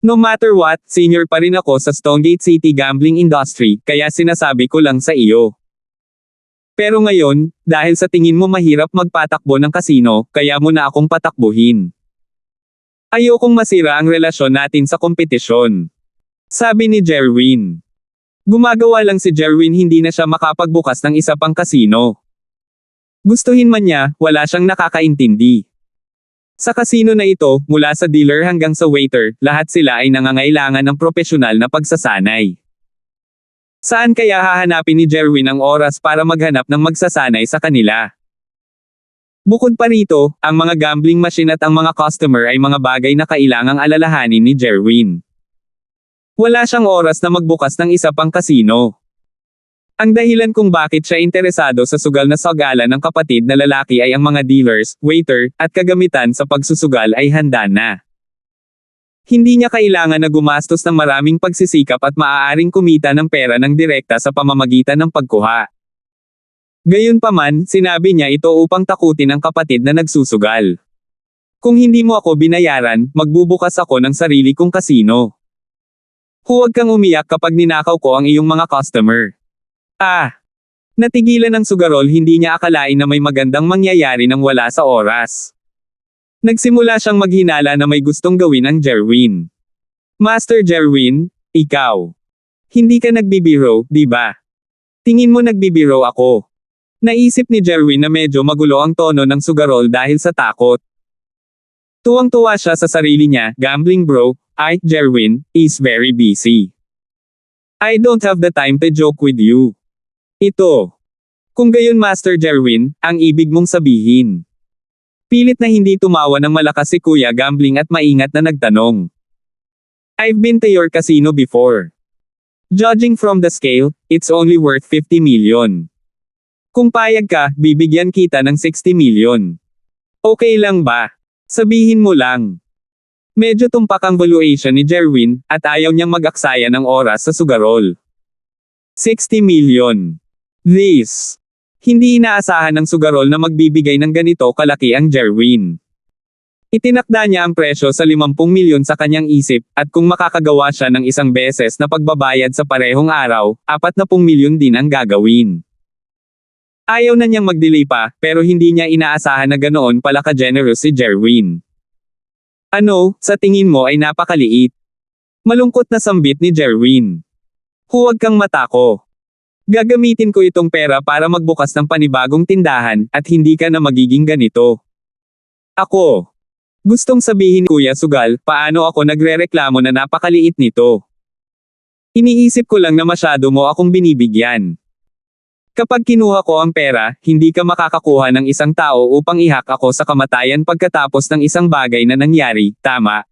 S1: No matter what, senior pa rin ako sa Stonegate City gambling industry, kaya sinasabi ko lang sa iyo. Pero ngayon, dahil sa tingin mo mahirap magpatakbo ng kasino, kaya mo na akong patakbuhin. Ayokong masira ang relasyon natin sa kompetisyon. Sabi ni Jerwin. Gumagawa lang si Jerwin, hindi na siya makapagbukas ng isa pang kasino. Gustuhin man niya, wala siyang nakakaintindi. Sa kasino na ito, mula sa dealer hanggang sa waiter, lahat sila ay nangangailangan ng propesyonal na pagsasanay. Saan kaya hahanapin ni Jerwin ang oras para maghanap ng magsasanay sa kanila? Bukod pa rito, ang mga gambling machine at ang mga customer ay mga bagay na kailangang alalahanin ni Jerwin. Wala siyang oras na magbukas ng isa pang kasino. Ang dahilan kung bakit siya interesado sa sugal na sagala ng kapatid na lalaki ay ang mga dealers, waiter, at kagamitan sa pagsusugal ay handa na. Hindi niya kailangan na gumastos ng maraming pagsisikap at maaaring kumita ng pera ng direkta sa pamamagitan ng pagkuha. Gayunpaman, sinabi niya ito upang takutin ang kapatid na nagsusugal. Kung hindi mo ako binayaran, magbubukas ako ng sarili kong kasino. Huwag kang umiyak kapag ninakaw ko ang iyong mga customer. Natigilan ng sugarol, hindi niya akalain na may magandang mangyayari nang wala sa oras. Nagsimula siyang maghinala na may gustong gawin ang Jerwin. Master Jerwin, ikaw. Hindi ka nagbibiro, di ba? Tingin mo nagbibiro ako. Naisip ni Jerwin na medyo magulo ang tono ng sugarol dahil sa takot. Tuwang-tuwa siya sa sarili niya, gambling bro, Jerwin, is very busy. I don't have the time to joke with you. Ito. Kung gayon Master Jerwin, ang ibig mong sabihin. Pilit na hindi tumawa ng malakas si Kuya Gambling at maingat na nagtanong. I've been to your casino before. Judging from the scale, it's only worth 50 million. Kung payag ka, bibigyan kita ng 60 million. Okay lang ba? Sabihin mo lang. Medyo tumpak ang valuation ni Jerwin, at ayaw niyang mag-aksaya ng oras sa sugarol. 60 million. This. Hindi inaasahan ng sugarol na magbibigay ng ganito kalaki ang Jerwin. Itinakda niya ang presyo sa 50 milyon sa kanyang isip, at kung makakagawa siya ng isang beses na pagbabayad sa parehong araw, 40 milyon din ang gagawin. Ayaw na niyang mag-delay pa, pero hindi niya inaasahan na ganoon pala ka-generous si Jerwin. Ano, sa tingin mo ay napakaliit? Malungkot na sambit ni Jerwin. Huwag kang matako. Gagamitin ko itong pera para magbukas ng panibagong tindahan, at hindi ka na magiging ganito. Ako. Gustong sabihin Kuya Sugal, paano ako nagrereklamo na napakaliit nito? Iniisip ko lang na masyado mo akong binibigyan. Kapag kinuha ko ang pera, hindi ka makakakuha ng isang tao upang ihak ako sa kamatayan pagkatapos ng isang bagay na nangyari, tama?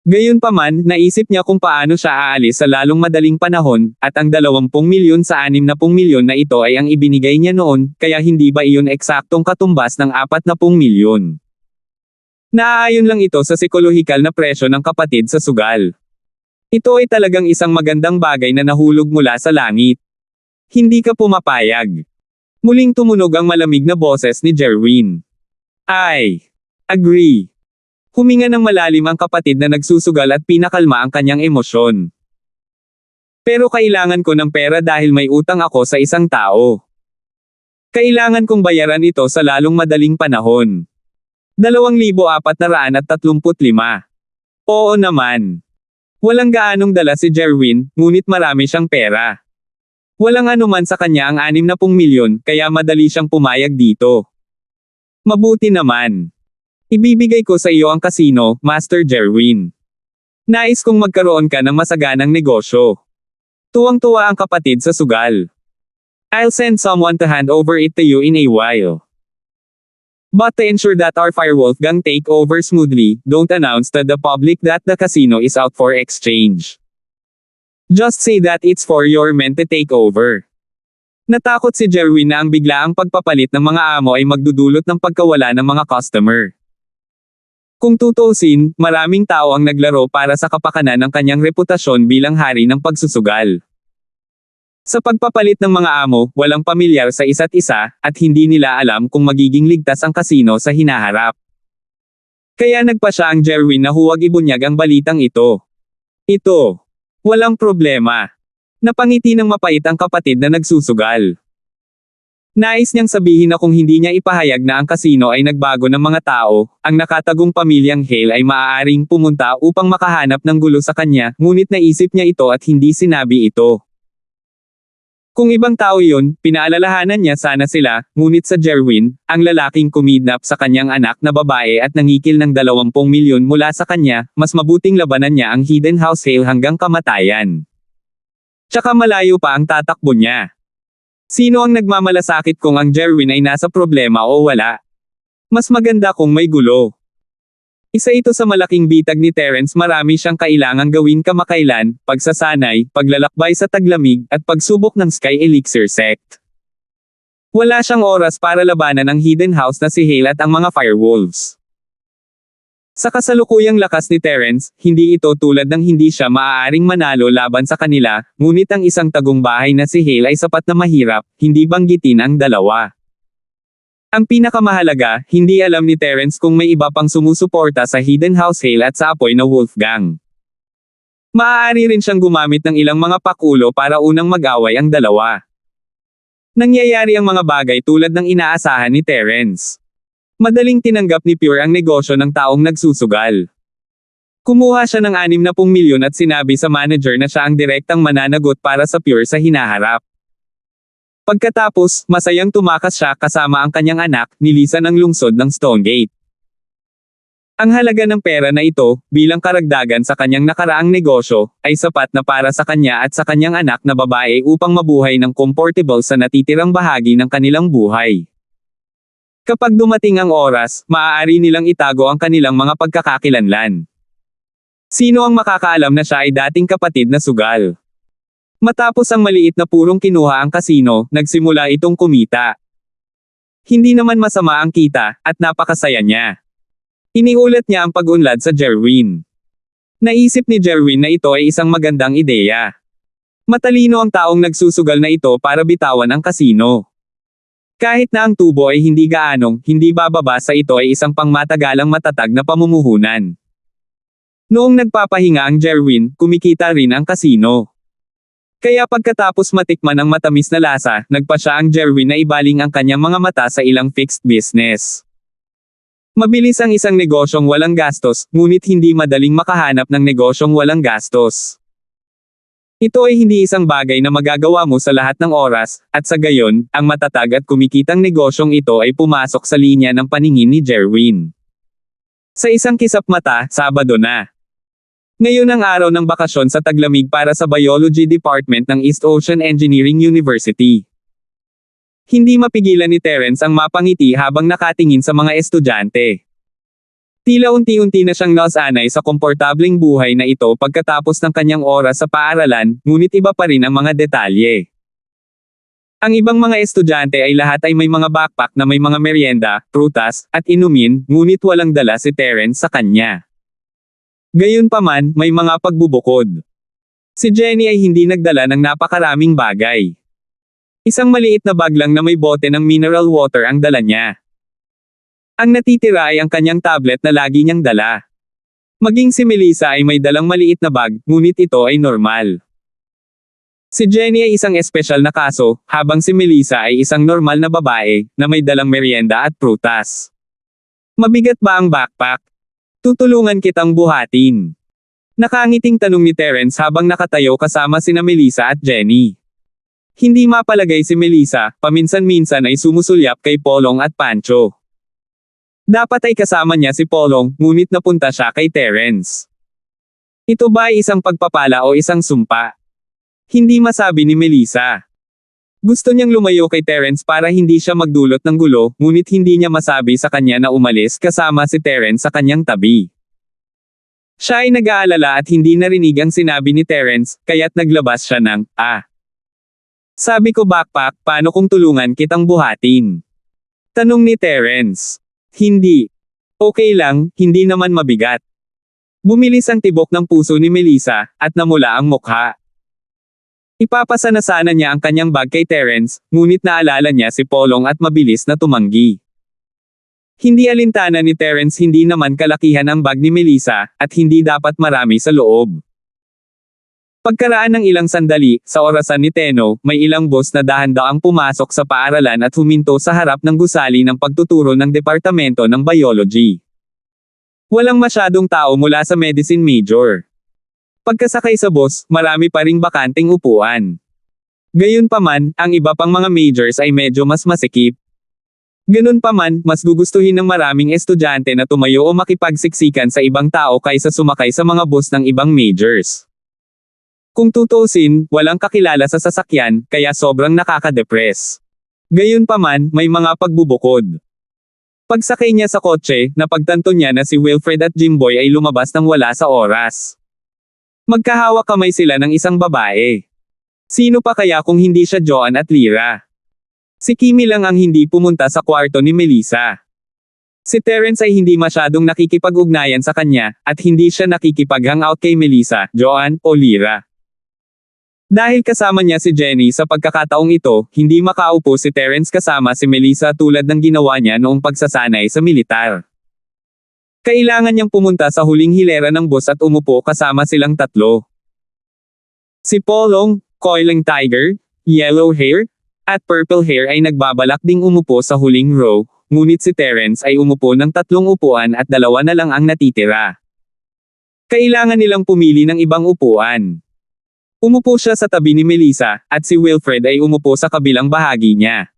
S1: Gayunpaman, naisip niya kung paano siya aalis sa lalong madaling panahon, at ang 20 milyon sa 60 milyon na ito ay ang ibinigay niya noon, kaya hindi ba iyon eksaktong katumbas ng 40 milyon? Naaayon lang ito sa psikolohikal na presyo ng kapatid sa sugal. Ito ay talagang isang magandang bagay na nahulog mula sa langit. Hindi ka pumapayag. Muling tumunog ang malamig na boses ni Jerwin. Agree. Huminga ng malalim ang kapatid na nagsusugal at pinakalma ang kanyang emosyon. Pero kailangan ko ng pera dahil may utang ako sa isang tao. Kailangan kong bayaran ito sa lalong madaling panahon. 2,435. Oo naman. Walang gaanong dala si Jerwin, ngunit marami siyang pera. Walang anuman sa kanya ang 60 milyon, kaya madali siyang pumayag dito. Mabuti naman. Ibibigay ko sa iyo ang kasino, Master Jerwin. Nais kong magkaroon ka ng masaganang negosyo. Tuwang-tuwa ang kapatid sa sugal. I'll send someone to hand over it to you in a while. But to ensure that our Firewolf gang take over smoothly, don't announce to the public that the casino is out for exchange. Just say that it's for your men to take over. Natakot si Jerwin na ang biglaang pagpapalit ng mga amo ay magdudulot ng pagkawala ng mga customer. Kung tutuusin, maraming tao ang naglaro para sa kapakanan ng kanyang reputasyon bilang hari ng pagsusugal. Sa pagpapalit ng mga amo, walang pamilyar sa isa't isa, at hindi nila alam kung magiging ligtas ang kasino sa hinaharap. Kaya nagpa siya ang Jerwin na huwag ibunyag ang balitang ito. Ito. Walang problema. Napangiti ng mapait ang kapatid na nagsusugal. Nais niyang sabihin na kung hindi niya ipahayag na ang kasino ay nagbago ng mga tao, ang nakatagong pamilyang Hale ay maaaring pumunta upang makahanap ng gulo sa kanya, ngunit naisip niya ito at hindi sinabi ito. Kung ibang tao yun, pinaalalahanan niya sana sila, ngunit sa Jerwin, ang lalaking kumidnap sa kanyang anak na babae at nangikil ng 20 milyon mula sa kanya, mas mabuting labanan niya ang Hidden House Hale hanggang kamatayan. Tsaka malayo pa ang tatakbo niya. Sino ang nagmamalasakit kung ang Jerwin ay nasa problema o wala? Mas maganda kung may gulo. Isa ito sa malaking bitag ni Terence, marami siyang kailangang gawin kamakailan, pagsasanay, paglalakbay sa taglamig, at pagsubok ng Sky Elixir Sect. Wala siyang oras para labanan ang Hidden House na si Hale at ang mga Firewolves. Sa kasalukuyang lakas ni Terence, hindi ito tulad ng hindi siya maaaring manalo laban sa kanila, ngunit ang isang tagumpay na si Hale ay sapat na mahirap, hindi banggitin ang dalawa. Ang pinakamahalaga, hindi alam ni Terence kung may iba pang sumusuporta sa Hidden House Hale at sa apoy na Wolfgang. Maaari rin siyang gumamit ng ilang mga pakulo para unang mag-away ang dalawa. Nangyayari ang mga bagay tulad ng inaasahan ni Terence. Madaling tinanggap ni Pure ang negosyo ng taong nagsusugal. Kumuha siya ng 60 milyon at sinabi sa manager na siya ang direktang mananagot para sa Pure sa hinaharap. Pagkatapos, masayang tumakas siya kasama ang kanyang anak, nilisan ang lungsod ng Stonegate. Ang halaga ng pera na ito, bilang karagdagan sa kanyang nakaraang negosyo, ay sapat na para sa kanya at sa kanyang anak na babae upang mabuhay ng comfortable sa natitirang bahagi ng kanilang buhay. Kapag dumating ang oras, maaari nilang itago ang kanilang mga pagkakakilanlan. Sino ang makakaalam na siya ay dating kapatid na sugal? Matapos ang maliit na purong kinuha ang kasino, nagsimula itong kumita. Hindi naman masama ang kita, at napakasaya niya. Iniulat niya ang pag-unlad sa Jerwin. Naisip ni Jerwin na ito ay isang magandang ideya. Matalino ang taong nagsusugal na ito para bitawan ang kasino. Kahit na ang tubo ay hindi hindi bababa sa ito ay isang pangmatagalang matatag na pamumuhunan. Noong nagpapahinga ang Jerwin, kumikita rin ang kasino. Kaya pagkatapos matikman ang matamis na lasa, nagpa siya ang Jerwin na ibaling ang kanyang mga mata sa ilang fixed business. Mabilis ang isang negosyong walang gastos, ngunit hindi madaling makahanap ng negosyong walang gastos. Ito ay hindi isang bagay na magagawa mo sa lahat ng oras, at sa gayon, ang matatag at kumikitang negosyong ito ay pumasok sa linya ng paningin ni Jerwin. Sa isang kisap mata, Sabado na. Ngayon ang araw ng bakasyon sa taglamig para sa Biology Department ng East Ocean Engineering University. Hindi mapigilan ni Terence ang mapangiti habang nakatingin sa mga estudyante. Tila unti-unti na siyang nasanay sa komportableng buhay na ito pagkatapos ng kanyang oras sa paaralan, ngunit iba pa rin ang mga detalye. Ang ibang mga estudyante ay lahat ay may mga backpack na may mga merienda, prutas, at inumin, ngunit walang dala si Terence sa kanya. Gayunpaman, may mga pagbubukod. Si Jenny ay hindi nagdala ng napakaraming bagay. Isang maliit na bag lang na may bote ng mineral water ang dala niya. Ang natitira ay ang kanyang tablet na lagi niyang dala. Maging si Melissa ay may dalang maliit na bag, ngunit ito ay normal. Si Jenny ay isang espesyal na kaso, habang si Melissa ay isang normal na babae, na may dalang merienda at prutas. Mabigat ba ang backpack? Tutulungan kitang buhatin. Nakangiting tanong ni Terence habang nakatayo kasama sina Melissa at Jenny. Hindi mapalagay si Melissa, paminsan-minsan ay sumusulyap kay Polong at Pancho. Dapat ay kasama niya si Polong, ngunit napunta siya kay Terence. Ito ba ay isang pagpapala o isang sumpa? Hindi masabi ni Melissa. Gusto niyang lumayo kay Terence para hindi siya magdulot ng gulo, ngunit hindi niya masabi sa kanya na umalis kasama si Terence sa kanyang tabi. Siya ay nag-aalala at hindi narinig ang sinabi ni Terence, kaya't naglabas siya ng, Sabi ko backpack, paano kung tulungan kitang buhatin? Tanong ni Terence. Hindi. Okay lang, hindi naman mabigat. Bumilis ang tibok ng puso ni Melissa, at namula ang mukha. Ipapasa na sana niya ang kanyang bag kay Terence, ngunit naalala niya si Polong at mabilis na tumanggi. Hindi alintana ni Terence hindi naman kalakihan ang bag ni Melissa, at hindi dapat marami sa loob. Pagkaraan ng ilang sandali, sa orasan ni Teno, may ilang boss na dahan-daang pumasok sa paaralan at huminto sa harap ng gusali ng pagtuturo ng Departamento ng Biology. Walang masyadong tao mula sa medicine major. Pagkasakay sa bus, marami pa ring bakanting upuan. Gayunpaman, ang iba pang mga majors ay medyo mas masikip. Ganun pa man, mas gugustuhin ng maraming estudyante na tumayo o makipagsiksikan sa ibang tao kaysa sumakay sa mga bus ng ibang majors. Kung tutuusin, walang kakilala sa sasakyan, kaya sobrang nakaka-depress. Gayunpaman, may mga pagbubukod. Pagsakay niya sa kotse, napagtanto niya na si Wilfred at Jimboy ay lumabas nang wala sa oras. Magkahawak kamay sila ng isang babae. Sino pa kaya kung hindi siya Joan at Lyra? Si Kimi lang ang hindi pumunta sa kwarto ni Melissa. Si Terence ay hindi masyadong nakikipag-ugnayan sa kanya, at hindi siya nakikipag-hangout kay Melissa, Joan, o Lyra. Dahil kasama niya si Jenny sa pagkakataong ito, hindi makaupo si Terence kasama si Melissa tulad ng ginawa niya noong pagsasanay sa militar. Kailangan niyang pumunta sa huling hilera ng bus at umupo kasama silang tatlo. Si Polong, coiling tiger, yellow hair, at purple hair ay nagbabalak ding umupo sa huling row, ngunit si Terence ay umupo ng 3 upuan at 2 na lang ang natitira. Kailangan nilang pumili ng ibang upuan. Umupo siya sa tabi ni Melissa, at si Wilfred ay umupo sa kabilang bahagi niya.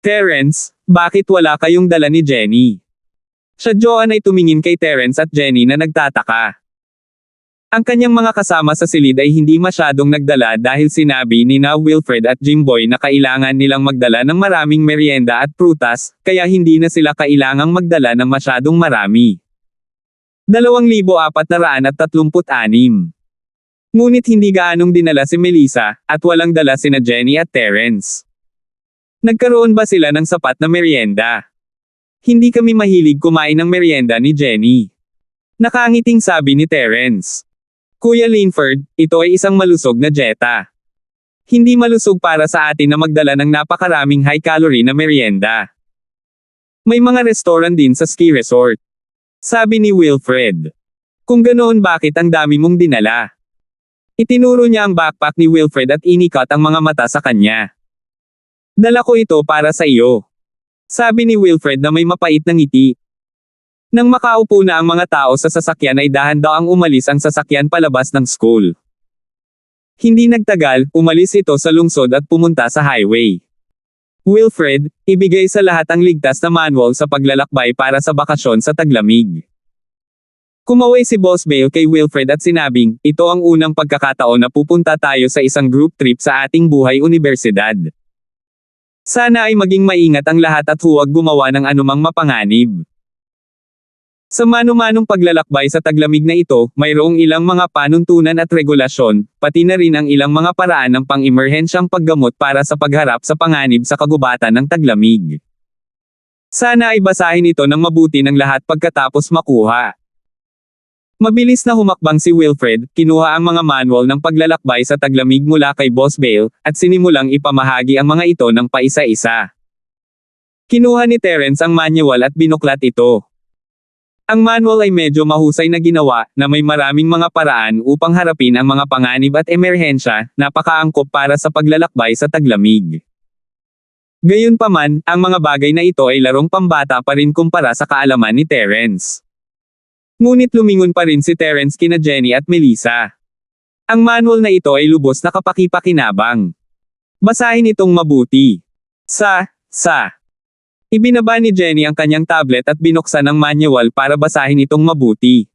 S1: Terence, bakit wala kayong dala ni Jenny? Siya Joan ay tumingin kay Terence at Jenny na nagtataka. Ang kanyang mga kasama sa silid ay hindi masyadong nagdala dahil sinabi ni na Wilfred at Jimboy na kailangan nilang magdala ng maraming merienda at prutas, kaya hindi na sila kailangang magdala ng masyadong marami. 2,436. Ngunit hindi gaanong dinala si Melissa, at walang dala sina Jenny at Terence. Nagkaroon ba sila ng sapat na merienda? Hindi kami mahilig kumain ng merienda ni Jenny. Nakangiting sabi ni Terence. Kuya Linford, ito ay isang malusog na dieta. Hindi malusog para sa atin na magdala ng napakaraming high-calorie na merienda. May mga restaurant din sa ski resort. Sabi ni Wilfred. Kung ganoon bakit ang dami mong dinala? Itinuro niya ang backpack ni Wilfred at inikat ang mga mata sa kanya. Dala ko ito para sa iyo. Sabi ni Wilfred na may mapait na ngiti. Nang makaupo na ang mga tao sa sasakyan ay dahan-daang umalis ang sasakyan palabas ng school. Hindi nagtagal, umalis ito sa lungsod at pumunta sa highway. Wilfred, ibigay sa lahat ang ligtas na manual sa paglalakbay para sa bakasyon sa taglamig. Kumaway si Boss Bale kay Wilfred at sinabing, ito ang unang pagkakataon na pupunta tayo sa isang group trip sa ating buhay universidad. Sana ay maging maingat ang lahat at huwag gumawa ng anumang mapanganib. Sa mano-manong paglalakbay sa taglamig na ito, mayroong ilang mga panuntunan at regulasyon, pati na rin ang ilang mga paraan ng pang-emerhensyang paggamot para sa pagharap sa panganib sa kagubatan ng taglamig. Sana ay basahin ito ng mabuti ng lahat pagkatapos makuha. Mabilis na humakbang si Wilfred, kinuha ang mga manual ng paglalakbay sa taglamig mula kay Boss Bale, at sinimulang ipamahagi ang mga ito ng paisa-isa. Kinuha ni Terence ang manual at binuklat ito. Ang manual ay medyo mahusay na ginawa, na may maraming mga paraan upang harapin ang mga panganib at emerhensya, napakaangkop para sa paglalakbay sa taglamig. Gayunpaman, ang mga bagay na ito ay larong pambata pa rin kumpara sa kaalaman ni Terence. Ngunit lumingon pa rin si Terence kina Jenny at Melissa. Ang manual na ito ay lubos na kapaki-pakinabang. Basahin itong mabuti. Ibinaba ni Jenny ang kanyang tablet at binuksan ang manual para basahin itong mabuti.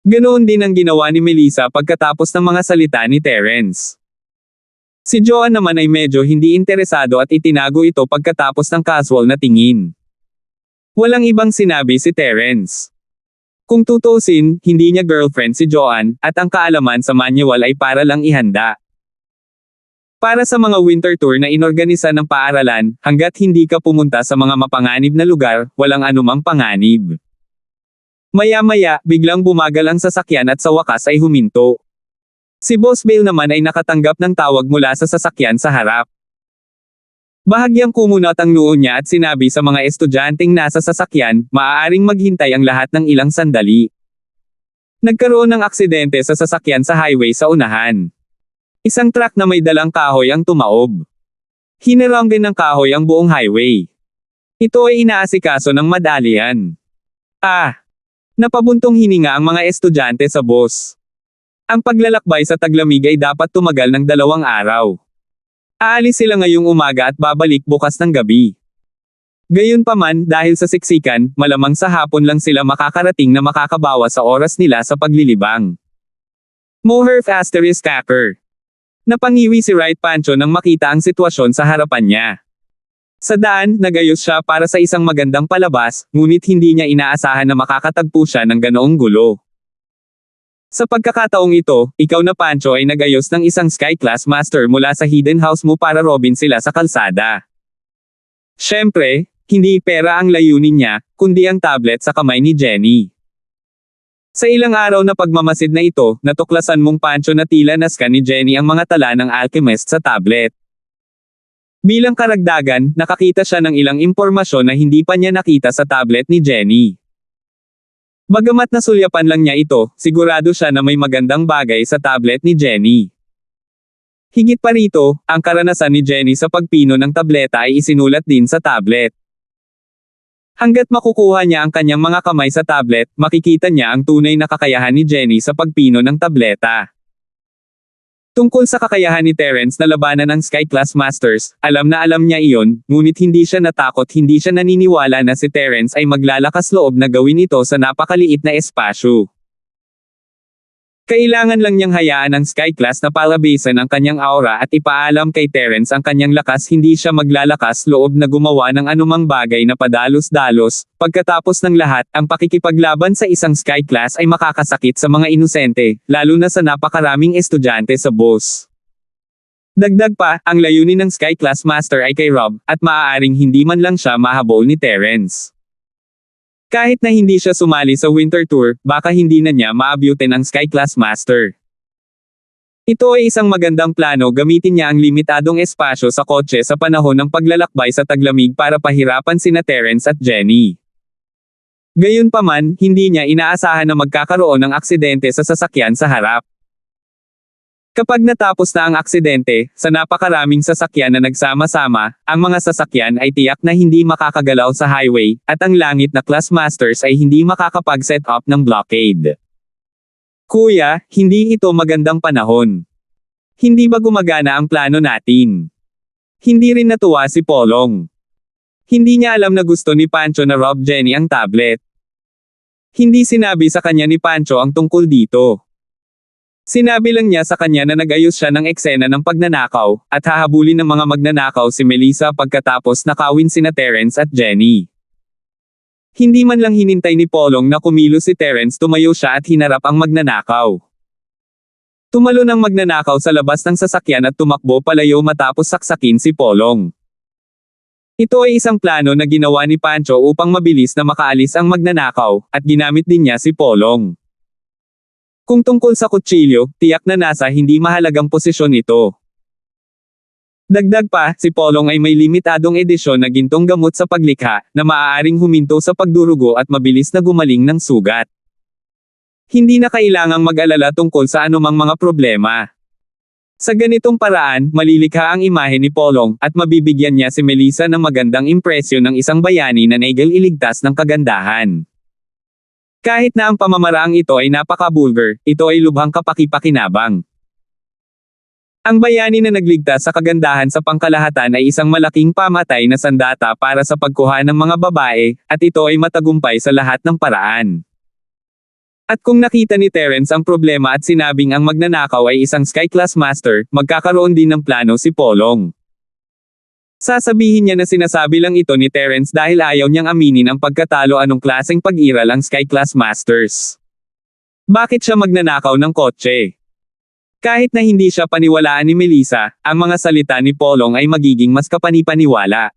S1: Ganoon din ang ginawa ni Melissa pagkatapos ng mga salita ni Terence. Si Joan naman ay medyo hindi interesado at itinago ito pagkatapos ng casual na tingin. Walang ibang sinabi si Terence. Kung tutuusin, hindi niya girlfriend si Joan, at ang kaalaman sa manual ay para lang ihanda. Para sa mga winter tour na inorganisa ng paaralan, hanggat hindi ka pumunta sa mga mapanganib na lugar, walang anumang panganib. Maya-maya, biglang bumagal ang sasakyan at sa wakas ay huminto. Si Boss Bale naman ay nakatanggap ng tawag mula sa sasakyan sa harap. Bahagyang kumunat ang noo niya at sinabi sa mga estudyanteng nasa sasakyan, maaaring maghintay ang lahat ng ilang sandali. Nagkaroon ng aksidente sa sasakyan sa highway sa unahan. Isang truck na may dalang kahoy ang tumaob. Hinaranggan ng kahoy ang buong highway. Ito ay inaasikaso ng madalian. Napabuntong hininga ang mga estudyante sa bus. Ang paglalakbay sa taglamig ay dapat tumagal ng 2 araw. Aalis sila ngayong umaga at babalik bukas ng gabi. Gayunpaman, dahil sa siksikan, malamang sa hapon lang sila makakarating na makakabawas sa oras nila sa paglilibang. Moherf *****. Napangiwi si Right Pancho nang makita ang sitwasyon sa harapan niya. Sa daan, nagayos siya para sa isang magandang palabas, ngunit hindi niya inaasahan na makakatagpo siya ng ganoong gulo. Sa pagkakataong ito, ikaw na Pancho ay nagayos ng isang Sky Class Master mula sa hidden house mo para robin sila sa kalsada. Siyempre, hindi pera ang layunin niya, kundi ang tablet sa kamay ni Jenny. Sa ilang araw na pagmamasid na ito, natuklasan mong Pancho na tila nascan ni Jenny ang mga tala ng alchemist sa tablet. Bilang karagdagan, nakakita siya ng ilang impormasyon na hindi pa niya nakita sa tablet ni Jenny. Bagamat nasulyapan lang niya ito, sigurado siya na may magandang bagay sa tablet ni Jenny. Higit pa rito, ang karanasan ni Jenny sa pagpino ng tableta ay isinulat din sa tablet. Hanggat makukuha niya ang kanyang mga kamay sa tablet, makikita niya ang tunay na kakayahan ni Jenny sa pagpino ng tableta. Tungkol sa kakayahan ni Terence na labanan ang Sky Class Masters, alam na alam niya iyon, ngunit hindi siya natakot, hindi siya naniniwala na si Terence ay maglalakas loob na gawin ito sa napakaliit na espasyo. Kailangan lang niyang hayaan ang Sky Class na palabasan ang kanyang aura at ipaalam kay Terence ang kanyang lakas, hindi siya maglalakas loob na gumawa ng anumang bagay na padalos-dalos. Pagkatapos ng lahat, ang pakikipaglaban sa isang Sky Class ay makakasakit sa mga inosente, lalo na sa napakaraming estudyante sa bus. Dagdag pa, ang layunin ng Sky Class Master ay kay Rob, at maaaring hindi man lang siya mahabol ni Terence. Kahit na hindi siya sumali sa winter tour, baka hindi na niya maabyutin ang Sky Class Master. Ito ay isang magandang plano, gamitin niya ang limitadong espasyo sa kotse sa panahon ng paglalakbay sa taglamig para pahirapan sina Terence at Jenny. Gayunpaman, hindi niya inaasahan na magkakaroon ng aksidente sa sasakyan sa harap. Kapag natapos na ang aksidente, sa napakaraming sasakyan na nagsama-sama, ang mga sasakyan ay tiyak na hindi makakagalaw sa highway, at ang langit na Class Masters ay hindi makakapag-set up ng blockade. Kuya, hindi ito magandang panahon. Hindi ba gumagana ang plano natin? Hindi rin natuwa si Polong. Hindi niya alam na gusto ni Pancho na rob Jenny ang tablet. Hindi sinabi sa kanya ni Pancho ang tungkol dito. Sinabi lang niya sa kanya na nag-ayos siya ng eksena ng pagnanakaw, at hahabulin ng mga magnanakaw si Melissa pagkatapos nakawin sina Terence at Jenny. Hindi man lang hinintay ni Polong na kumilos si Terence, tumayo siya at hinarap ang magnanakaw. Tumalon ang magnanakaw sa labas ng sasakyan at tumakbo palayo matapos saksakin si Polong. Ito ay isang plano na ginawa ni Pancho upang mabilis na makaalis ang magnanakaw, at ginamit din niya si Polong. Kung tungkol sa kutsilyo, tiyak na nasa hindi mahalagang posisyon ito. Dagdag pa, si Polong ay may limitadong edisyon na gintong gamot sa paglikha, na maaaring huminto sa pagdurugo at mabilis na gumaling ng sugat. Hindi na kailangang mag-alala tungkol sa anumang mga problema. Sa ganitong paraan, malilikha ang imahe ni Polong, at mabibigyan niya si Melissa ng magandang impresyon ng isang bayani na naigal iligtas ng kagandahan. Kahit na ang pamamaraang ito ay napaka-vulgar, ito ay lubhang kapaki-pakinabang. Ang bayani na nagligtas sa kagandahan sa pangkalahatan ay isang malaking pamatay na sandata para sa pagkuha ng mga babae, at ito ay matagumpay sa lahat ng paraan. At kung nakita ni Terence ang problema at sinabing ang magnanakaw ay isang Sky Class Master, magkakaroon din ng plano si Polong. Sasabihin niya na sinasabi lang ito ni Terence dahil ayaw niyang aminin ang pagkatalo anong klaseng pag-iral ang Sky Class Masters. Bakit siya magnanakaw ng kotse? Kahit na hindi siya paniwalaan ni Melissa, ang mga salita ni Polong ay magiging mas kapanipaniwala.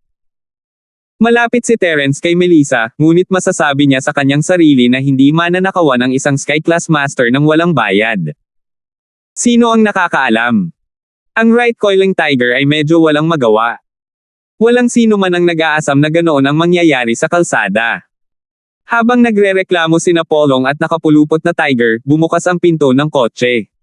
S1: Malapit si Terence kay Melissa, ngunit masasabi niya sa kanyang sarili na hindi mananakawan ang isang Sky Class Master ng walang bayad. Sino ang nakakaalam? Ang right coiling tiger ay medyo walang magawa. Walang sino man ang nag-aasam na ganoon ang mangyayari sa kalsada. Habang nagrereklamo sina Polong at nakapulupot na tiger, bumukas ang pinto ng kotse.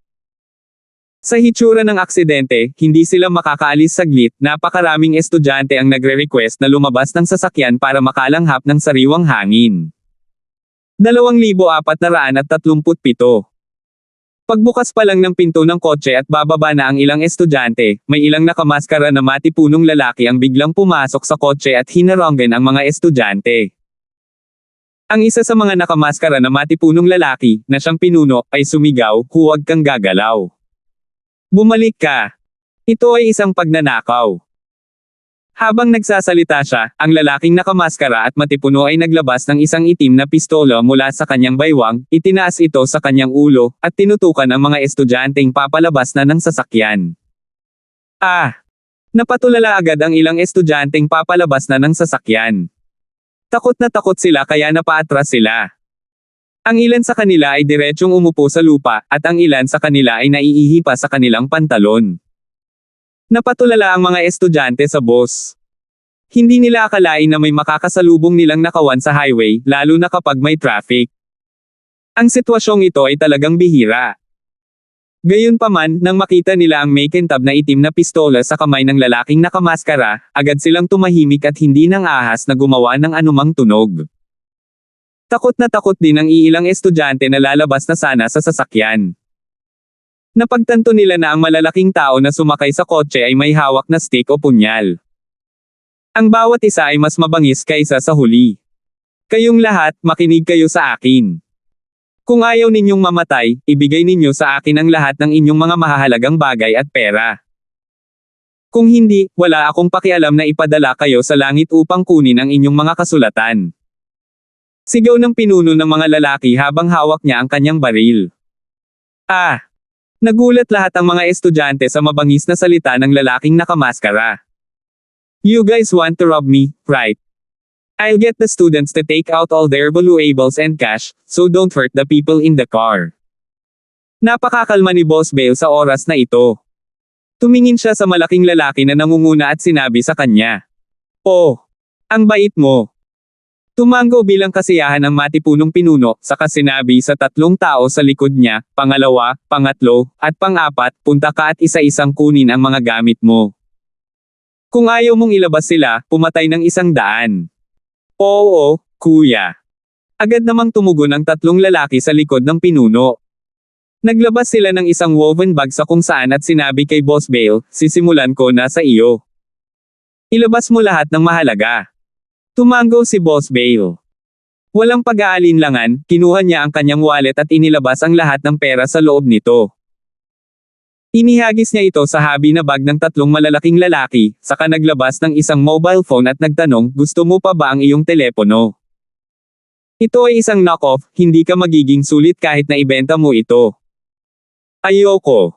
S1: Sa hitsura ng aksidente, hindi sila makakaalis saglit, napakaraming estudyante ang nagre-request na lumabas ng sasakyan para makalanghap ng sariwang hangin. 2,437. Pagbukas pa lang ng pinto ng kotse at bababa na ang ilang estudyante, may ilang nakamaskara na matipunong lalaki ang biglang pumasok sa kotse at hinaranggan ang mga estudyante. Ang isa sa mga nakamaskara na matipunong lalaki, na siyang pinuno, ay sumigaw, "Huwag kang gagalaw. Bumalik ka. Ito ay isang pagnanakaw." Habang nagsasalita siya, ang lalaking nakamaskara at matipuno ay naglabas ng isang itim na pistola mula sa kanyang baywang, itinaas ito sa kanyang ulo, at tinutukan ang mga estudyanteng papalabas na ng sasakyan. Napatulala agad ang ilang estudyanteng papalabas na ng sasakyan. Takot na takot sila kaya napaatras sila. Ang ilan sa kanila ay diretsyong umupo sa lupa, at ang ilan sa kanila ay naiihi pa sa kanilang pantalon. Napatulala ang mga estudyante sa bus. Hindi nila akalain na may makakasalubong nilang nakawan sa highway, lalo na kapag may traffic. Ang sitwasyong ito ay talagang bihira. Gayunpaman, nang makita nila ang may kintab na itim na pistola sa kamay ng lalaking nakamaskara, agad silang tumahimik at hindi nang ahas na gumawa ng anumang tunog. Takot na takot din ang iilang estudyante na lalabas na sana sa sasakyan. Napagtanto nila na ang malalaking tao na sumakay sa kotse ay may hawak na stick o punyal. Ang bawat isa ay mas mabangis kaysa sa huli. Kayong lahat, makinig kayo sa akin. Kung ayaw ninyong mamatay, ibigay ninyo sa akin ang lahat ng inyong mga mahahalagang bagay at pera. Kung hindi, wala akong pakialam na ipadala kayo sa langit upang kunin ang inyong mga kasulatan. Sigaw ng pinuno ng mga lalaki habang hawak niya ang kanyang baril. Nagulat lahat ang mga estudyante sa mabangis na salita ng lalaking nakamaskara. You guys want to rob me, right? I'll get the students to take out all their valuables and cash, so don't hurt the people in the car. Napakakalma ni Boss Bale sa oras na ito. Tumingin siya sa malaking lalaki na nangunguna at sinabi sa kanya, "Oh, ang bait mo." Tumango bilang kasiyahan ang matipunong pinuno, saka sinabi sa tatlong tao sa likod niya, "Pangalawa, pangatlo, at pang-apat, punta ka at isa-isang kunin ang mga gamit mo. Kung ayaw mong ilabas sila, pumatay ng 100. Oo, kuya." Agad namang tumugon ang tatlong lalaki sa likod ng pinuno. Naglabas sila ng isang woven bag sa kung saan at sinabi kay Boss Bale, "Sisimulan ko na sa iyo. Ilabas mo lahat ng mahalaga." Tumango si Boss Bale. Walang pag-aalinlangan, kinuha niya ang kanyang wallet at inilabas ang lahat ng pera sa loob nito. Inihagis niya ito sa habi na bag ng tatlong malalaking lalaki, saka naglabas ng isang mobile phone at nagtanong, "Gusto mo pa ba ang iyong telepono? Ito ay isang knock-off, hindi ka magiging sulit kahit na ibenta mo ito." "Ayoko."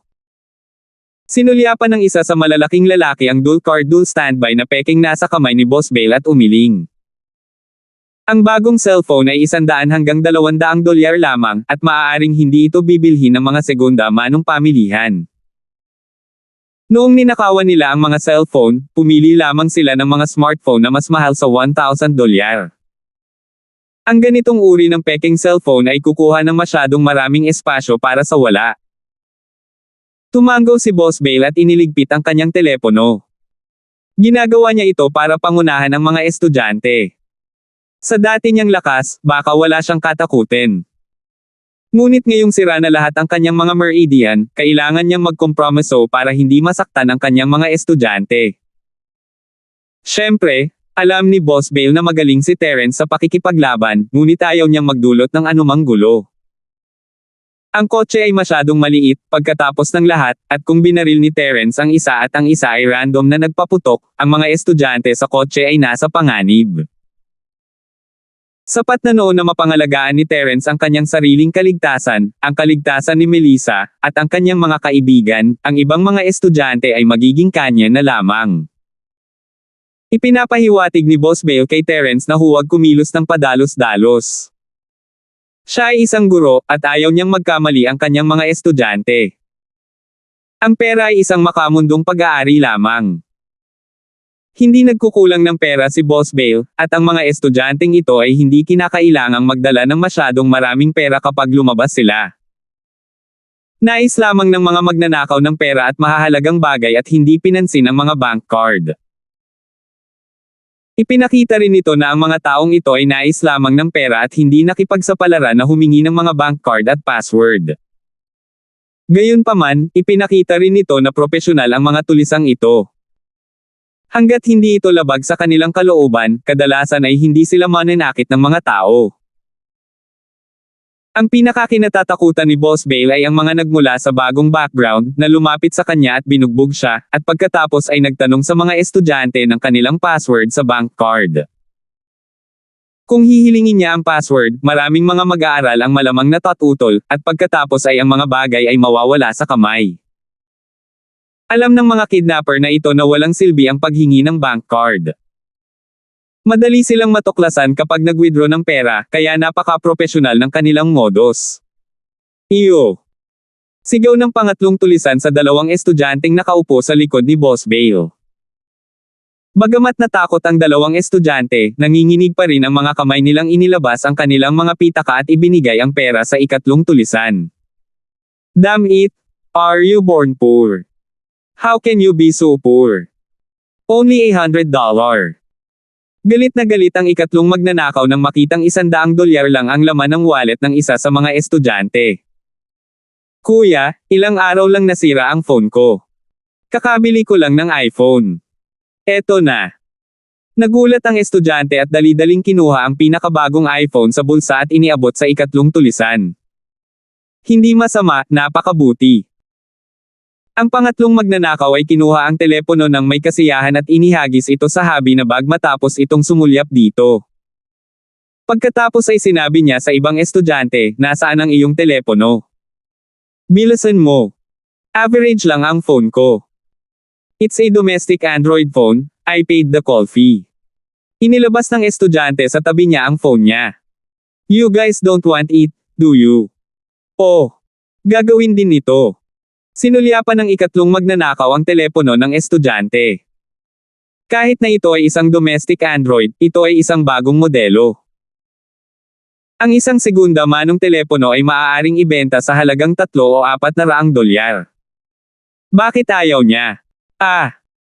S1: Sinulyapan ng isa sa malalaking lalaki ang dual-card dual standby na peking nasa kamay ni Boss Bale at umiling. Ang bagong cellphone ay 100 hanggang 200 dolyar lamang, at maaaring hindi ito bibilhin ng mga segunda manong pamilihan. Noong ninakawan nila ang mga cellphone, pumili lamang sila ng mga smartphone na mas mahal sa 1,000 dolyar. Ang ganitong uri ng peking cellphone ay kukuha ng masyadong maraming espasyo para sa wala. Tumango si Boss Bale at iniligpit ang kanyang telepono. Ginagawa niya ito para pangunahan ang mga estudyante. Sa dati niyang lakas, baka wala siyang katakutin. Ngunit ngayong sira na lahat ang kanyang mga meridian, kailangan niyang magkompromiso para hindi masaktan ang kanyang mga estudyante. Siyempre, alam ni Boss Bale na magaling si Terence sa pakikipaglaban, ngunit ayaw niyang magdulot ng anumang gulo. Ang kotse ay masyadong maliit, pagkatapos ng lahat, at kung binaril ni Terence ang isa at ang isa ay random na nagpaputok, ang mga estudyante sa kotse ay nasa panganib. Sapat na noon na mapangalagaan ni Terence ang kanyang sariling kaligtasan, ang kaligtasan ni Melissa, at ang kanyang mga kaibigan, ang ibang mga estudyante ay magiging kanya na lamang. Ipinapahiwatig ni Boss Bale kay Terence na huwag kumilos ng padalos-dalos. Siya ay isang guro, at ayaw niyang magkamali ang kanyang mga estudyante. Ang pera ay isang makamundong pag-aari lamang. Hindi nagkukulang ng pera si Boss Bale, at ang mga estudyanteng ito ay hindi kinakailangang magdala ng masyadong maraming pera kapag lumabas sila. Nais lamang ng mga magnanakaw ng pera at mahahalagang bagay at hindi pinansin ang mga bank card. Ipinakita rin nito na ang mga taong ito ay nais lamang ng pera at hindi nakipagsapalaran na humingi ng mga bank card at password. Gayunpaman, ipinakita rin nito na propesyonal ang mga tulisang ito. Hanggat hindi ito labag sa kanilang kalooban, kadalasan ay hindi sila mananakit ng mga tao. Ang pinakakinatatakutan ni Boss Bale ay ang mga nagmula sa bagong background, na lumapit sa kanya at binugbog siya, at pagkatapos ay nagtanong sa mga estudyante ng kanilang password sa bank card. Kung hihilingin niya ang password, maraming mga mag-aaral ang malamang natatutol, at pagkatapos ay ang mga bagay ay mawawala sa kamay. Alam ng mga kidnapper na ito na walang silbi ang paghingi ng bank card. Madali silang matuklasan kapag nag-withdraw ng pera, kaya napaka-profesional ng kanilang modus. Iyo! Sigaw ng pangatlong tulisan sa dalawang estudyanteng nakaupo sa likod ni Boss Bale. Bagamat natakot ang dalawang estudyante, nanginginig pa rin ang mga kamay nilang inilabas ang kanilang mga pitaka at ibinigay ang pera sa ikatlong tulisan. Damn it! Are you born poor? How can you be so poor? Only $100. Galit na galit ang ikatlong magnanakaw nang makitang $100 lang ang laman ng wallet ng isa sa mga estudyante. Kuya, ilang araw lang nasira ang phone ko. Kakabili ko lang ng iPhone. Eto na. Nagulat ang estudyante at dali-daling kinuha ang pinakabagong iPhone sa bulsa at iniabot sa ikatlong tulisan. Hindi masama, napakabuti. Ang pangatlong magnanakaw ay kinuha ang telepono ng may kasiyahan at inihagis ito sa habi na bag matapos itong sumulyap dito. Pagkatapos ay sinabi niya sa ibang estudyante, nasaan ang iyong telepono? Bilisan mo. Average lang ang phone ko. It's a domestic Android phone, I paid the call fee. Inilabas ng estudyante sa tabi niya ang phone niya. You guys don't want it, do you? Oh, gagawin din ito. Sinulyapan ng ikatlong magnanakaw ang telepono ng estudyante. Kahit na ito ay isang domestic Android, ito ay isang bagong modelo. Ang isang segunda manong telepono ay maaaring ibenta sa halagang $300 o $400. Bakit ayaw niya?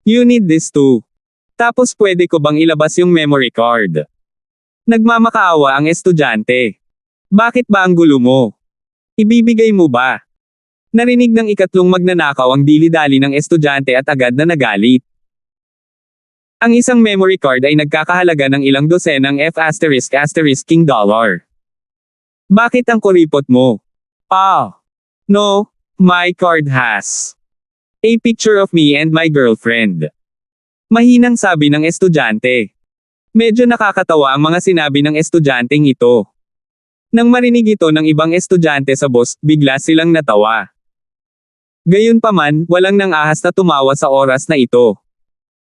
S1: You need this too. Tapos pwede ko bang ilabas yung memory card? Nagmamakaawa ang estudyante. Bakit ba ang gulo mo? Ibibigay mo ba? Narinig ng ikatlong magnanakaw ang dili-dali ng estudyante at agad na nagalit. Ang isang memory card ay nagkakahalaga ng ilang dosenang $King dollar. Bakit ang kuripot mo? No, my card has a picture of me and my girlfriend. Mahinang sabi ng estudyante. Medyo nakakatawa ang mga sinabi ng estudyanteng ito. Nang marinig ito ng ibang estudyante sa boss, bigla silang natawa. Gayunpaman, walang nang ahas na tumawa sa oras na ito.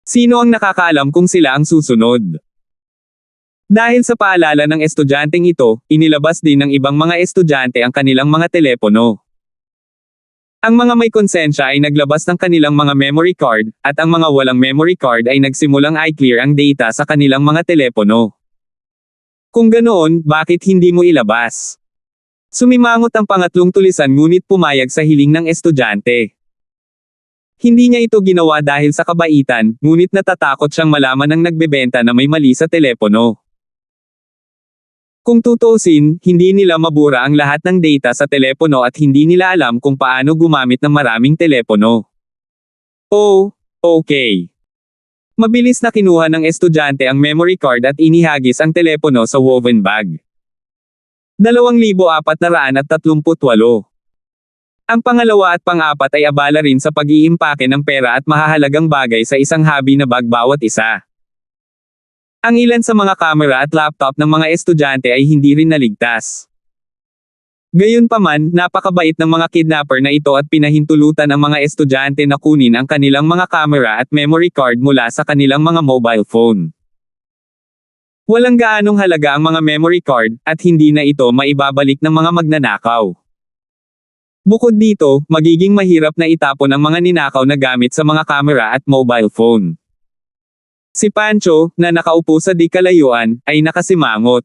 S1: Sino ang nakakaalam kung sila ang susunod? Dahil sa paalala ng estudyanteng ito, inilabas din ng ibang mga estudyante ang kanilang mga telepono. Ang mga may konsensya ay naglabas ng kanilang mga memory card, at ang mga walang memory card ay nagsimulang i-clear ang data sa kanilang mga telepono. Kung ganoon, bakit hindi mo ilabas? Sumimangot ang pangatlong tulisan ngunit pumayag sa hiling ng estudyante. Hindi niya ito ginawa dahil sa kabaitan, ngunit natatakot siyang malaman ng nagbebenta na may mali sa telepono. Kung tutuusin, hindi nila mabura ang lahat ng data sa telepono at hindi nila alam kung paano gumamit ng maraming telepono. Oh, okay. Mabilis na kinuha ng estudyante ang memory card at inihagis ang telepono sa woven bag. 2,438. Ang pangalawa at pang-apat ay abala rin sa pag-iimpake ng pera at mahahalagang bagay sa isang habi na bag bawat isa. Ang ilan sa mga kamera at laptop ng mga estudyante ay hindi rin naligtas. Gayunpaman, napakabait ng mga kidnapper na ito at pinahintulutan ang mga estudyante na kunin ang kanilang mga kamera at memory card mula sa kanilang mga mobile phone. Walang gaanong halaga ang mga memory card, at hindi na ito maibabalik ng mga magnanakaw. Bukod dito, magiging mahirap na itapon ang mga ninakaw na gamit sa mga kamera at mobile phone. Si Pancho, na nakaupo sa di kalayuan, ay nakasimangot.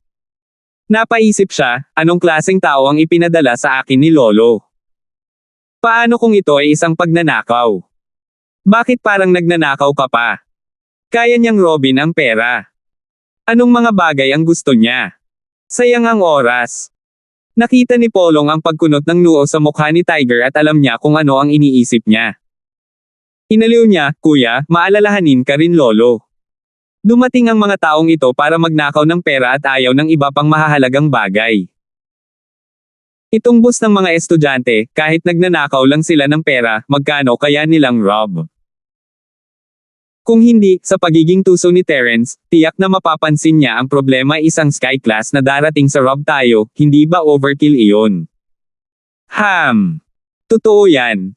S1: Napaisip siya, anong klaseng tao ang ipinadala sa akin ni Lolo? Paano kung ito ay isang pagnanakaw? Bakit parang nagnanakaw ka pa? Kaya niyang robin ang pera. Anong mga bagay ang gusto niya? Sayang ang oras. Nakita ni Polong ang pagkunot ng noo sa mukha ni Tiger at alam niya kung ano ang iniisip niya. Inaliw niya, kuya, maalalahanin ka rin Lolo. Dumating ang mga taong ito para magnakaw ng pera at ayaw ng iba pang mahahalagang bagay. Itong bus ng mga estudyante, kahit nagnanakaw lang sila ng pera, magkano kaya nilang rob? Kung hindi, sa pagiging tuso ni Terence, tiyak na mapapansin niya ang problema isang sky class na darating sa rob tayo, hindi ba overkill iyon? Totoo yan.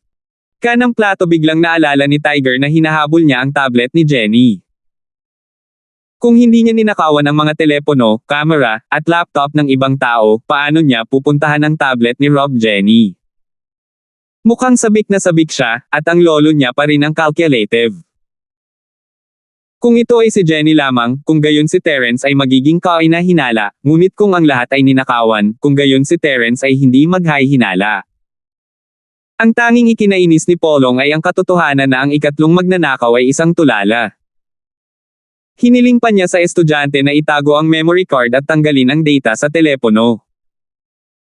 S1: Kanang plato biglang naalala ni Tiger na hinahabol niya ang tablet ni Jenny. Kung hindi niya ninakawan ang mga telepono, camera, at laptop ng ibang tao, paano niya pupuntahan ang tablet ni Rob Jenny? Mukhang sabik na sabik siya, at ang lolo niya pa rin ang calculative. Kung ito ay si Jenny lamang, kung gayon si Terence ay magiging kainahinala, ngunit kung ang lahat ay ninakawan, kung gayon si Terence ay hindi maghahinala. Ang tanging ikinainis ni Polong ay ang katotohanan na ang ikatlong magnanakaw ay isang tulala. Hiniling pa niya sa estudyante na itago ang memory card at tanggalin ang data sa telepono.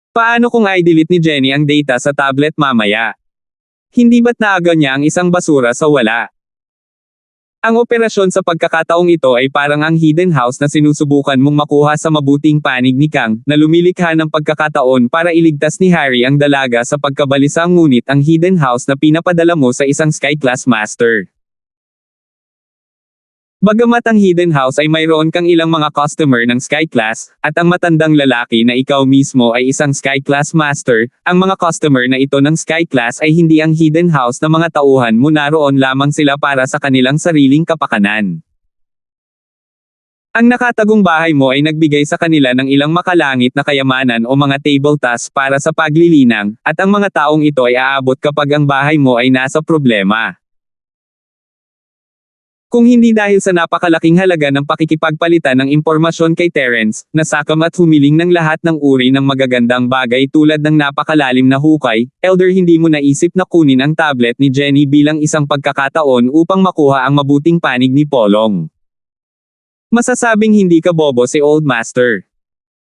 S1: Paano kung i-delete ni Jenny ang data sa tablet mamaya? Hindi ba't naaga niya ang isang basura sa wala? Ang operasyon sa pagkakataong ito ay parang ang hidden house na sinusubukan mong makuha sa mabuting panig ni Kang, na lumilikha ng pagkakataon para iligtas ni Harry ang dalaga sa pagkabalisa ngunit ang hidden house na pinapadala mo sa isang sky class master. Bagamat ang hidden house ay mayroon kang ilang mga customer ng sky class, at ang matandang lalaki na ikaw mismo ay isang sky class master, ang mga customer na ito ng sky class ay hindi ang hidden house na mga tauhan mo, naroon lamang sila para sa kanilang sariling kapakanan. Ang nakatagong bahay mo ay nagbigay sa kanila ng ilang makalangit na kayamanan o mga table tasks para sa paglilinang, at ang mga taong ito ay aabot kapag ang bahay mo ay nasa problema. Kung hindi dahil sa napakalaking halaga ng pakikipagpalitan ng impormasyon kay Terence, nasakam at humiling ng lahat ng uri ng magagandang bagay tulad ng napakalalim na hukay, Elder, hindi mo naisip na kunin ang tablet ni Jenny bilang isang pagkakataon upang makuha ang mabuting panig ni Polong. Masasabing hindi ka bobo si Old Master.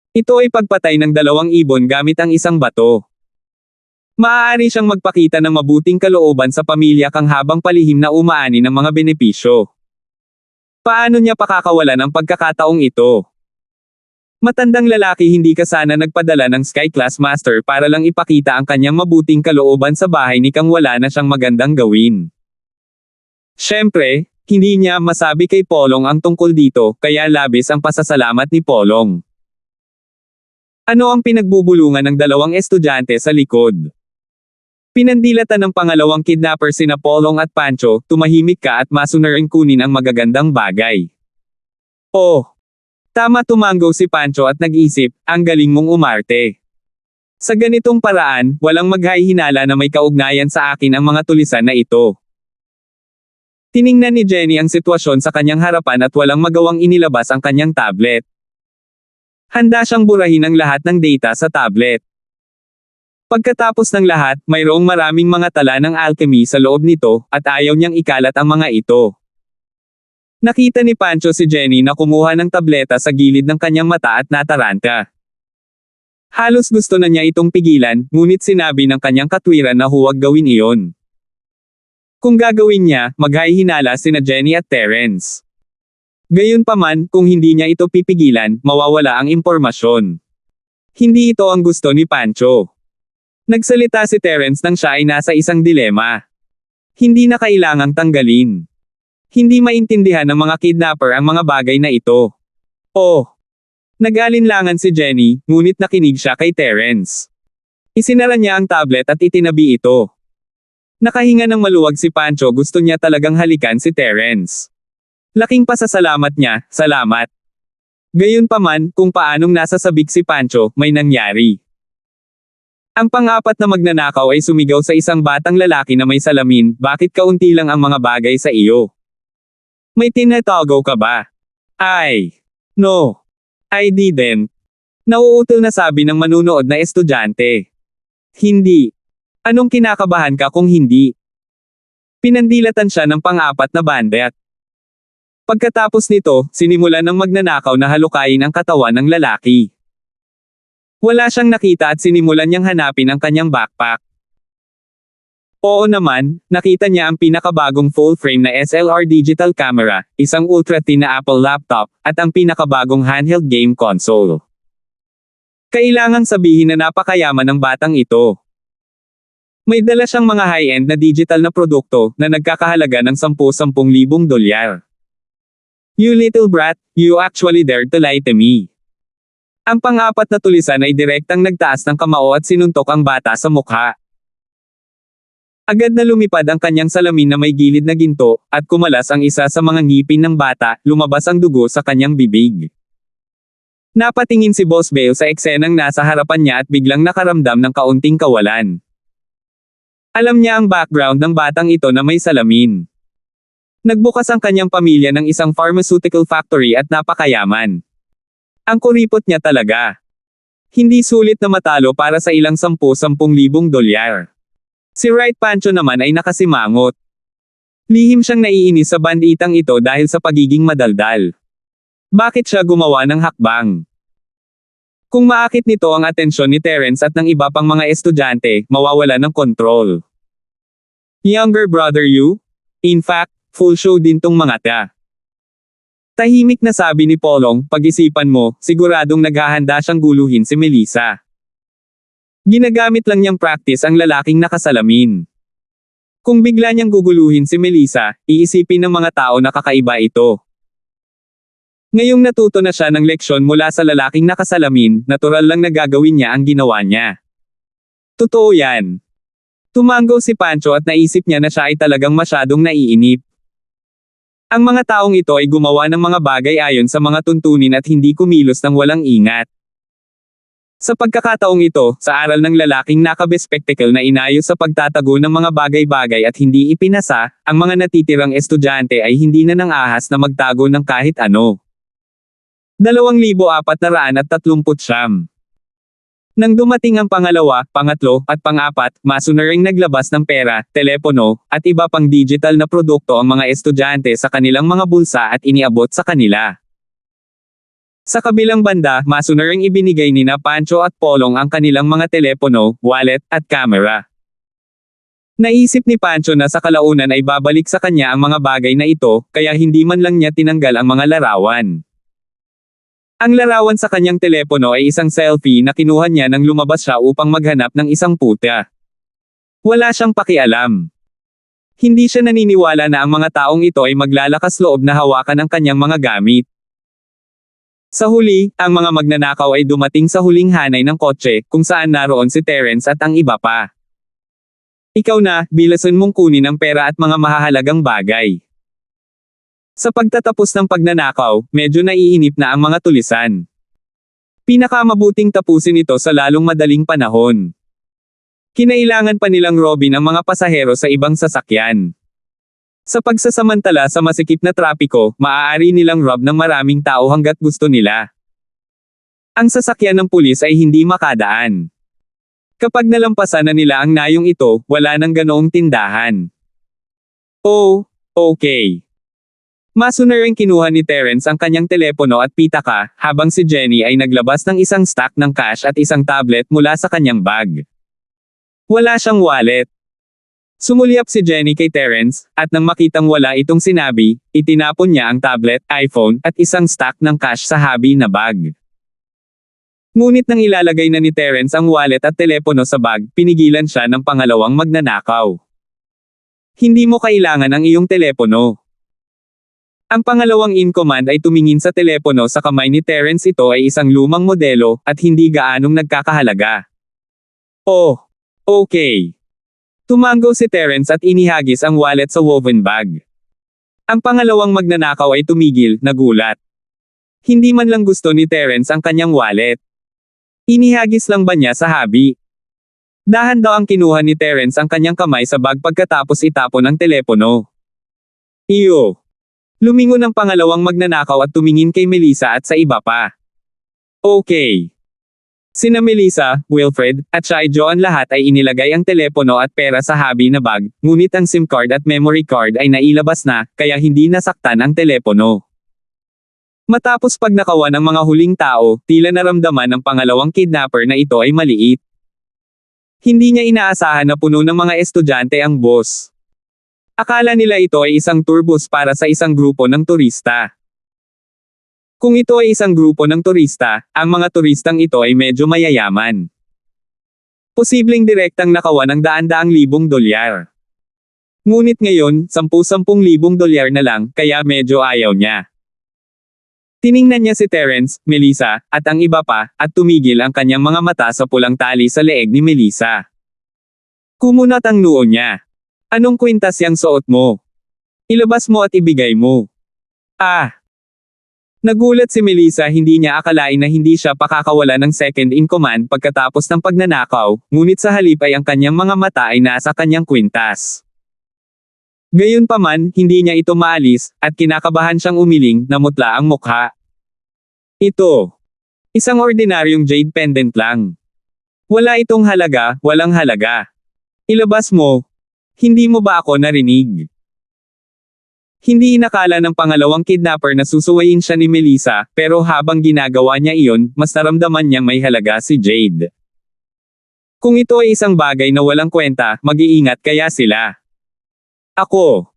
S1: Ito ay pagpatay ng 2 ibon gamit ang isang bato. Maaari siyang magpakita ng mabuting kalooban sa pamilya kang habang palihim na umaani ng mga benepisyo. Paano niya pakakawalan ang pagkakataong ito? Matandang lalaki, hindi ka sana nagpadala ng Sky Class Master para lang ipakita ang kanyang mabuting kalooban sa bahay ni Kang wala na siyang magandang gawin. Siyempre, hindi niya masabi kay Polong ang tungkol dito, kaya labis ang pasasalamat ni Polong. Ano ang pinagbubulungan ng 2 estudyante sa likod? Pinandilatan ng pangalawang kidnapper sina Polong at Pancho, tumahimik ka at masunaring kunin ang magagandang bagay. Oh! Tama, tumango si Pancho at nag-isip, ang galing mong umarte. Sa ganitong paraan, walang maghahinala na may kaugnayan sa akin ang mga tulisan na ito. Tiningnan ni Jenny ang sitwasyon sa kanyang harapan at walang magawang inilabas ang kanyang tablet. Handa siyang burahin ang lahat ng data sa tablet. Pagkatapos ng lahat, mayroong maraming mga tala ng alchemy sa loob nito, at ayaw niyang ikalat ang mga ito. Nakita ni Pancho si Jenny na kumuha ng tableta sa gilid ng kanyang mata at nataranta. Halos gusto na niya itong pigilan, ngunit sinabi ng kanyang katwiran na huwag gawin iyon. Kung gagawin niya, maghahinala sina Jenny at Terence. Gayunpaman, kung hindi niya ito pipigilan, mawawala ang impormasyon. Hindi ito ang gusto ni Pancho. Nagsalita si Terence nang siya ay nasa isang dilema. Hindi na kailangang tanggalin. Hindi maintindihan ng mga kidnapper ang mga bagay na ito. Oh! Nag-alinlangan si Jenny, ngunit nakinig siya kay Terence. Isinara niya ang tablet at itinabi ito. Nakahinga ng maluwag si Pancho, gusto niya talagang halikan si Terence. Laking pasasalamat niya, salamat. Gayunpaman, kung paanong nasa sabik si Pancho, may nangyari. Ang pang-apat na magnanakaw ay sumigaw sa isang batang lalaki na may salamin, bakit kaunti lang ang mga bagay sa iyo? May tinatago ka ba? Ay! No! I didn't. Nauutal na sabi ng manunood na estudyante. Hindi. Anong kinakabahan ka kung hindi? Pinandilatan siya ng pang-apat na bandet. Pagkatapos nito, sinimulan ng magnanakaw na halukayin ang katawan ng lalaki. Wala siyang nakita at sinimulan niyang hanapin ang kanyang backpack. Oo naman, nakita niya ang pinakabagong full-frame na SLR digital camera, isang ultra-thin na Apple laptop, at ang pinakabagong handheld game console. Kailangang sabihin na napakayaman ng batang ito. May dala siyang mga high-end na digital na produkto na nagkakahalaga ng $10,000. You little brat, you actually dared to lie to me. Ang pang-apat na tulisan ay direktang nagtaas ng kamao at sinuntok ang bata sa mukha. Agad na lumipad ang kanyang salamin na may gilid na ginto, at kumalas ang isa sa mga ngipin ng bata, lumabas ang dugo sa kanyang bibig. Napatingin si Boss Bale sa eksenang nasa harapan niya at biglang nakaramdam ng kaunting kawalan. Alam niya ang background ng batang ito na may salamin. Nagbukas ang kanyang pamilya ng isang pharmaceutical factory at napakayaman. Ang kuripot niya talaga. Hindi sulit na matalo para sa ilang $10,000. Si Right Pancho naman ay nakasimangot. Lihim siyang naiinis sa banditang ito dahil sa pagiging madaldal. Bakit siya gumawa ng hakbang? Kung maakit nito ang atensyon ni Terence at ng iba pang mga estudyante, mawawala ng kontrol. Younger brother you? In fact, full show din tong mga ta. Tahimik na sabi ni Polong, pag-isipan mo, siguradong naghahanda siyang guluhin si Melissa. Ginagamit lang niyang practice ang lalaking nakasalamin. Kung bigla niyang guguluhin si Melissa, iisipin ng mga tao na kakaiba ito. Ngayong natuto na siya ng leksyon mula sa lalaking nakasalamin, natural lang na gagawin niya ang ginawa niya. Totoo yan. Tumanggo si Pancho at naisip niya na siya ay talagang masyadong naiinip. Ang mga taong ito ay gumawa ng mga bagay ayon sa mga tuntunin at hindi kumilos ng walang ingat. Sa pagkakataong ito, sa aral ng lalaking nakabespectacle na inayos sa pagtatago ng mga bagay-bagay at hindi ipinasa, ang mga natitirang estudyante ay hindi na nang ahas na magtago ng kahit ano. 2,439. Nang dumating ang pangalawa, pangatlo, at pang-apat, masunaring naglabas ng pera, telepono, at iba pang digital na produkto ang mga estudyante sa kanilang mga bulsa at iniabot sa kanila. Sa kabilang banda, masunaring ibinigay nina Pancho at Polong ang kanilang mga telepono, wallet, at camera. Naisip ni Pancho na sa kalaunan ay babalik sa kanya ang mga bagay na ito, kaya hindi man lang niya tinanggal ang mga larawan. Ang larawan sa kanyang telepono ay isang selfie na kinuha niya nang lumabas siya upang maghanap ng isang puta. Wala siyang pakialam. Hindi siya naniniwala na ang mga taong ito ay maglalakas loob na hawakan ang kanyang mga gamit. Sa huli, ang mga magnanakaw ay dumating sa huling hanay ng kotse, kung saan naroon si Terence at ang iba pa. Ikaw na, bilasan mong kunin ang pera at mga mahahalagang bagay. Sa pagtatapos ng pagnanakaw, medyo naiinip na ang mga tulisan. Pinakamabuting tapusin ito sa lalong madaling panahon. Kinailangan pa nilang robin ang mga pasahero sa ibang sasakyan. Sa pagsasamantala sa masikip na trapiko, maaari nilang rob ng maraming tao hanggat gusto nila. Ang sasakyan ng pulis ay hindi makadaan. Kapag nalampasan na nila ang nayong ito, wala nang ganoong tindahan. Oh, okay. Masunaring kinuha ni Terence ang kanyang telepono at pitaka, habang si Jenny ay naglabas ng isang stack ng cash at isang tablet mula sa kanyang bag. Wala siyang wallet. Sumulyap si Jenny kay Terence, at nang makitang wala itong sinabi, itinapon niya ang tablet, iPhone, at isang stack ng cash sa habi na bag. Ngunit nang ilalagay na ni Terence ang wallet at telepono sa bag, pinigilan siya ng pangalawang magnanakaw. Hindi mo kailangan ang iyong telepono. Ang pangalawang in command ay tumingin sa telepono sa kamay ni Terence. Ito ay isang lumang modelo, at hindi gaanong nagkakahalaga. Oh, okay. Tumango si Terence at inihagis ang wallet sa woven bag. Ang pangalawang magnanakaw ay tumigil, nagulat. Hindi man lang gusto ni Terence ang kanyang wallet. Inihagis lang ba niya sa habi? Dahan daw ang kinuha ni Terence ang kanyang kamay sa bag pagkatapos itapon ang telepono. Iyo. Lumingon ang pangalawang magnanakaw at tumingin kay Melissa at sa iba pa. Okay. Sina Melissa, Wilfred, at siya ay Joan lahat ay inilagay ang telepono at pera sa habi na bag, ngunit ang SIM card at memory card ay nailabas na, kaya hindi nasaktan ang telepono. Matapos pagnakawan ng mga huling tao, tila naramdaman ng pangalawang kidnapper na ito ay maliit. Hindi niya inaasahan na puno ng mga estudyante ang bus. Akala nila ito ay isang tour bus para sa isang grupo ng turista. Kung ito ay isang grupo ng turista, ang mga turistang ito ay medyo mayayaman. Posibleng direktang nakawan ng daan-daang libong dolyar. Ngunit ngayon, 10,000 dolyar na lang, kaya medyo ayaw niya. Tiningnan niya si Terence, Melissa, at ang iba pa, at tumigil ang kanyang mga mata sa pulang tali sa leeg ni Melissa. Kumunat ang noo niya. Anong kwintas yang suot mo? Ilabas mo at ibigay mo. Nagulat si Melissa, hindi niya akalain na hindi siya pakakawala ng second in command pagkatapos ng pagnanakaw, ngunit sa halip ay ang kanyang mga mata ay nasa kanyang kwintas. Gayunpaman, hindi niya ito maalis, at kinakabahan siyang umiling, namutla ang mukha. Ito. Isang ordinaryong jade pendant lang. Wala itong halaga, walang halaga. Ilabas mo. Hindi mo ba ako narinig? Hindi inakala ng pangalawang kidnapper na susuwayin siya ni Melissa, pero habang ginagawa niya iyon, mas naramdaman niyang may halaga si Jade. Kung ito ay isang bagay na walang kwenta, mag-iingat kaya sila. Ako.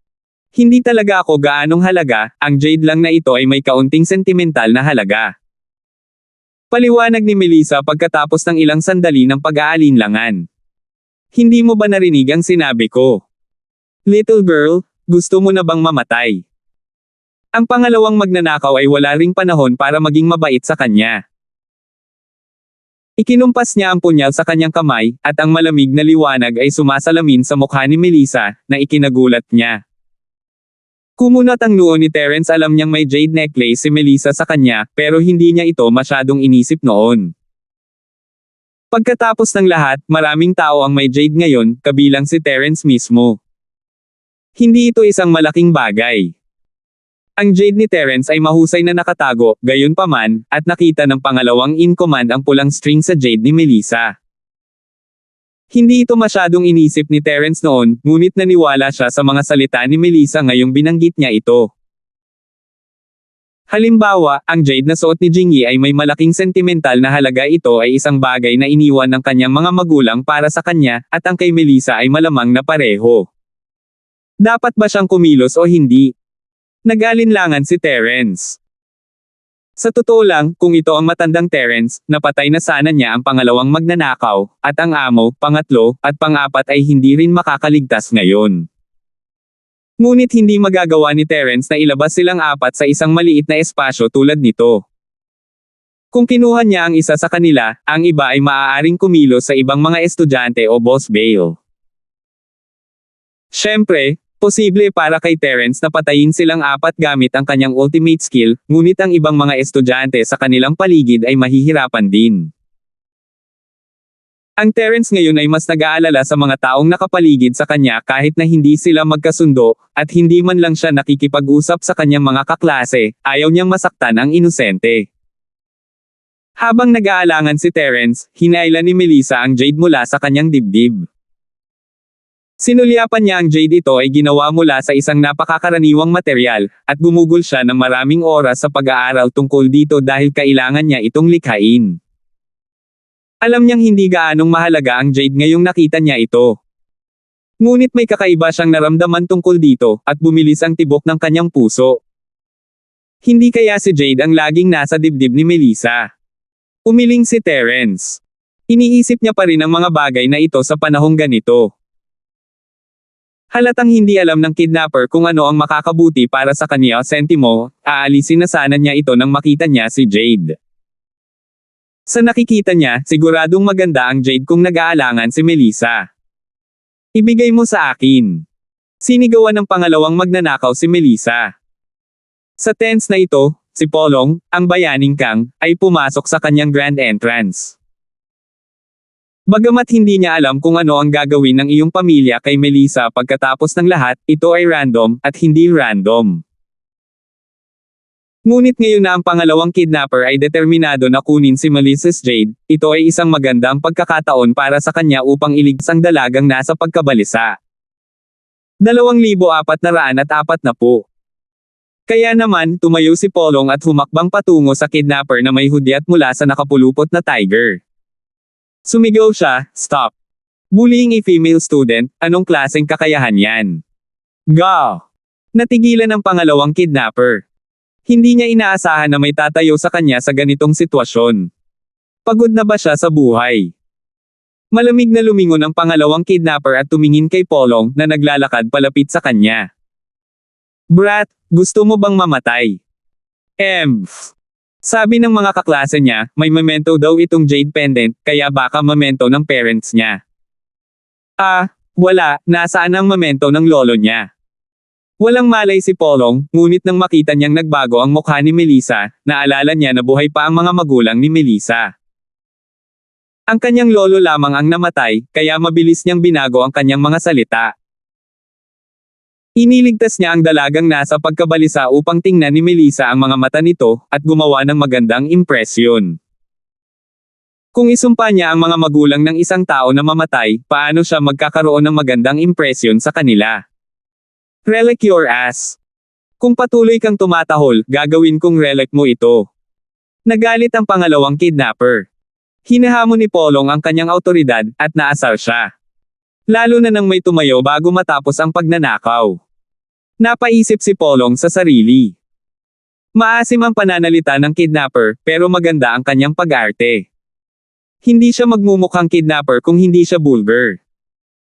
S1: Hindi talaga ako gaanong halaga, ang Jade lang na ito ay may kaunting sentimental na halaga. Paliwanag ni Melissa pagkatapos ng ilang sandali ng pag-aalinlangan. Hindi mo ba narinig ang sinabi ko? Little girl, gusto mo na bang mamatay? Ang pangalawang magnanakaw ay wala ring panahon para maging mabait sa kanya. Ikinumpas niya ang punyal sa kanyang kamay, at ang malamig na liwanag ay sumasalamin sa mukha ni Melissa, na ikinagulat niya. Kumunat ang noo ni Terence. Alam niyang may jade necklace si Melissa sa kanya, pero hindi niya ito masyadong inisip noon. Pagkatapos ng lahat, maraming tao ang may jade ngayon, kabilang si Terence mismo. Hindi ito isang malaking bagay. Ang jade ni Terence ay mahusay na nakatago, gayunpaman, at nakita ng pangalawang in command ang pulang string sa jade ni Melissa. Hindi ito masyadong inisip ni Terence noon, ngunit naniwala siya sa mga salita ni Melissa ngayong binanggit niya ito. Halimbawa, ang jade na suot ni Jingy ay may malaking sentimental na halaga. Ito ay isang bagay na iniwan ng kanyang mga magulang para sa kanya, at ang kay Melissa ay malamang na pareho. Dapat ba siyang kumilos o hindi? Nag-alinlangan si Terence. Sa totoo lang, kung ito ang matandang Terence, napatay na sana niya ang pangalawang magnanakaw, at ang amo, pangatlo, at pang-apat ay hindi rin makakaligtas ngayon. Ngunit hindi magagawa ni Terence na ilabas silang apat sa isang maliit na espasyo tulad nito. Kung kinuha niya ang isa sa kanila, ang iba ay maaaring kumilos sa ibang mga estudyante o boss bail. Siyempre, posible para kay Terence na patayin silang apat gamit ang kanyang ultimate skill, ngunit ang ibang mga estudyante sa kanilang paligid ay mahihirapan din. Ang Terence ngayon ay mas nag-aalala sa mga taong nakapaligid sa kanya kahit na hindi sila magkasundo, at hindi man lang siya nakikipag-usap sa kanyang mga kaklase, ayaw niyang masaktan ang inosente. Habang nag-aalangan si Terence, hinailan ni Melissa ang jade mula sa kanyang dibdib. Sinulyapan niya ang jade. Ito ay ginawa mula sa isang napakakaraniwang material, at gumugol siya ng maraming oras sa pag-aaral tungkol dito dahil kailangan niya itong likhain. Alam niyang hindi gaanong mahalaga ang jade ngayong nakita niya ito. Ngunit may kakaiba siyang naramdaman tungkol dito, at bumilis ang tibok ng kanyang puso. Hindi kaya si Jade ang laging nasa dibdib ni Melissa? Umiling si Terence. Iniisip niya pa rin ang mga bagay na ito sa panahong ganito. Halatang hindi alam ng kidnapper kung ano ang makakabuti para sa kanya sentimo, aalisin na sana niya ito nang makita niya si Jade. Sa nakikita niya, siguradong maganda ang Jade kung nag-aalangan si Melissa. Ibigay mo sa akin. Sinigawan ng pangalawang magnanakaw si Melissa. Sa tense na ito, si Polong, ang bayaning Kang, ay pumasok sa kanyang grand entrance. Bagamat hindi niya alam kung ano ang gagawin ng iyong pamilya kay Melissa pagkatapos ng lahat, ito ay random, at hindi random. Ngunit ngayon na ang pangalawang kidnapper ay determinado na kunin si Melissa's Jade, ito ay isang magandang pagkakataon para sa kanya upang iligtas ang dalagang nasa pagkabalisa. 2,440. Kaya naman, tumayo si Polong at humakbang patungo sa kidnapper na may hudyat mula sa nakapulupot na tiger. Sumigaw siya, "Stop! Bullying a female student, anong klaseng kakayahan yan?" Go! Natigilan ang pangalawang kidnapper. Hindi niya inaasahan na may tatayo sa kanya sa ganitong sitwasyon. Pagod na ba siya sa buhay? Malamig na lumingon ang pangalawang kidnapper at tumingin kay Polong na naglalakad palapit sa kanya. "Brat, gusto mo bang mamatay?" Sabi ng mga kaklase niya, may memento daw itong jade pendant, kaya baka memento ng parents niya. Wala, nasaan ang memento ng lolo niya? Walang malay si Polong, ngunit nang makita niyang nagbago ang mukha ni Melissa, naalala niya na buhay pa ang mga magulang ni Melissa. Ang kanyang lolo lamang ang namatay, kaya mabilis niyang binago ang kanyang mga salita. Iniligtas niya ang dalagang nasa pagkabalisa upang tingnan ni Melissa ang mga mata nito, at gumawa ng magandang impresyon. Kung isumpa niya ang mga magulang ng isang tao na mamatay, paano siya magkakaroon ng magandang impresyon sa kanila? Relic your ass. Kung patuloy kang tumatahol, gagawin kong relic mo ito. Nagalit ang pangalawang kidnapper. Hinahamon ni Polong ang kanyang autoridad, at naasar siya. Lalo na nang may tumayo bago matapos ang pagnanakaw. Napaisip si Polong sa sarili. Maasim ang pananalita ng kidnapper, pero maganda ang kanyang pag-arte. Hindi siya magmumukhang kidnapper kung hindi siya vulgar.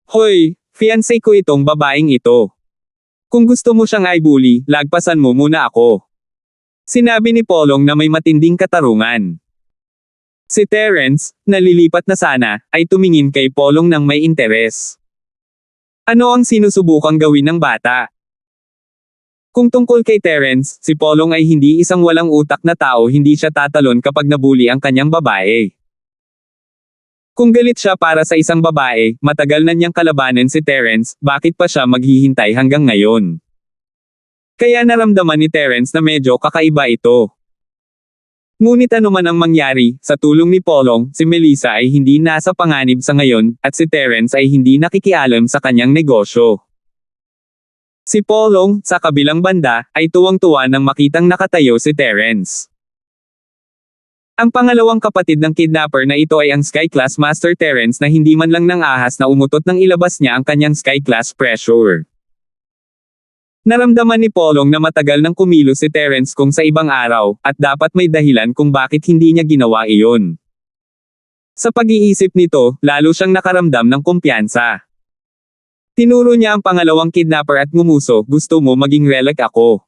S1: "Hoy, fiancé ko itong babaeng ito. Kung gusto mo siyang i-bully, lagpasan mo muna ako." Sinabi ni Polong na may matinding katarungan. Si Terence, nalilipat na sana, ay tumingin kay Polong ng may interes. Ano ang sinusubukang gawin ng bata? Kung tungkol kay Terence, si Polong ay hindi isang walang utak na tao, hindi siya tatalon kapag nabuli ang kanyang babae. Kung galit siya para sa isang babae, matagal na niyang kalabanin si Terence, bakit pa siya maghihintay hanggang ngayon? Kaya naramdaman ni Terence na medyo kakaiba ito. Ngunit ano man ang mangyari, sa tulong ni Polong, si Melissa ay hindi nasa panganib sa ngayon, at si Terence ay hindi nakikialam sa kanyang negosyo. Si Polong, sa kabilang banda, ay tuwang-tuwa nang makitang nakatayo si Terence. Ang pangalawang kapatid ng kidnapper na ito ay ang Sky Class Master Terence na hindi man lang ahas na umutot nang ilabas niya ang kanyang Sky Class pressure. Naramdaman ni Polong na matagal nang kumilos si Terence kung sa ibang araw, at dapat may dahilan kung bakit hindi niya ginawa iyon. Sa pag-iisip nito, lalo siyang nakaramdam ng kumpiyansa. Tinuro niya ang pangalawang kidnapper at ngumuso, "Gusto mo maging relic ako?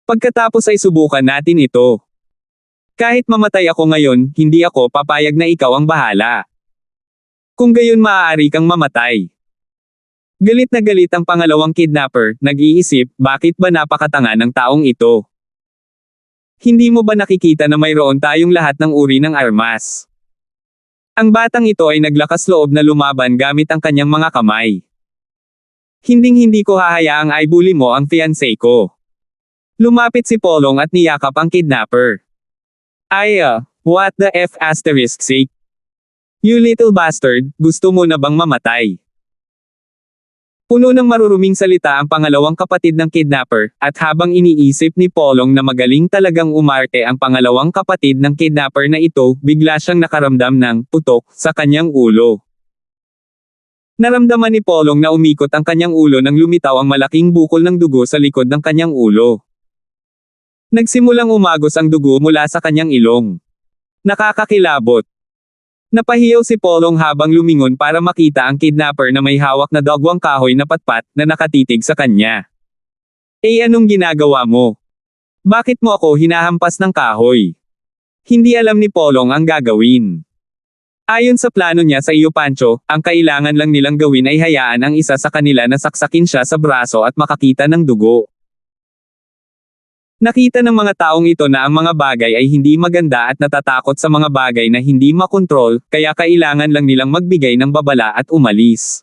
S1: Pagkatapos ay subukan natin ito. Kahit mamatay ako ngayon, hindi ako papayag na ikaw ang bahala. Kung gayon maaari kang mamatay." Galit na galit ang pangalawang kidnapper, nag-iisip, bakit ba napakatanga ng taong ito? Hindi mo ba nakikita na mayroon tayong lahat ng uri ng armas? Ang batang ito ay naglakas loob na lumaban gamit ang kanyang mga kamay. Hinding-hindi ko hahayaang i-bully mo ang fiancé ko. Lumapit si Polong at niyakap ang kidnapper. What the F*** sake? You little bastard, gusto mo na bang mamatay? Puno ng maruruming salita ang pangalawang kapatid ng kidnapper, at habang iniisip ni Polong na magaling talagang umarte ang pangalawang kapatid ng kidnapper na ito, bigla siyang nakaramdam ng putok sa kanyang ulo. Naramdaman ni Polong na umikot ang kanyang ulo nang lumitaw ang malaking bukol ng dugo sa likod ng kanyang ulo. Nagsimulang umagos ang dugo mula sa kanyang ilong. Nakakakilabot. Napahiyaw si Polong habang lumingon para makita ang kidnapper na may hawak na dagwang kahoy na patpat na nakatitig sa kanya. Anong ginagawa mo? Bakit mo ako hinahampas ng kahoy? Hindi alam ni Polong ang gagawin. Ayon sa plano niya sa iyo Pancho, ang kailangan lang nilang gawin ay hayaan ang isa sa kanila na saksakin siya sa braso at makakita ng dugo. Nakita ng mga taong ito na ang mga bagay ay hindi maganda at natatakot sa mga bagay na hindi makontrol, kaya kailangan lang nilang magbigay ng babala at umalis.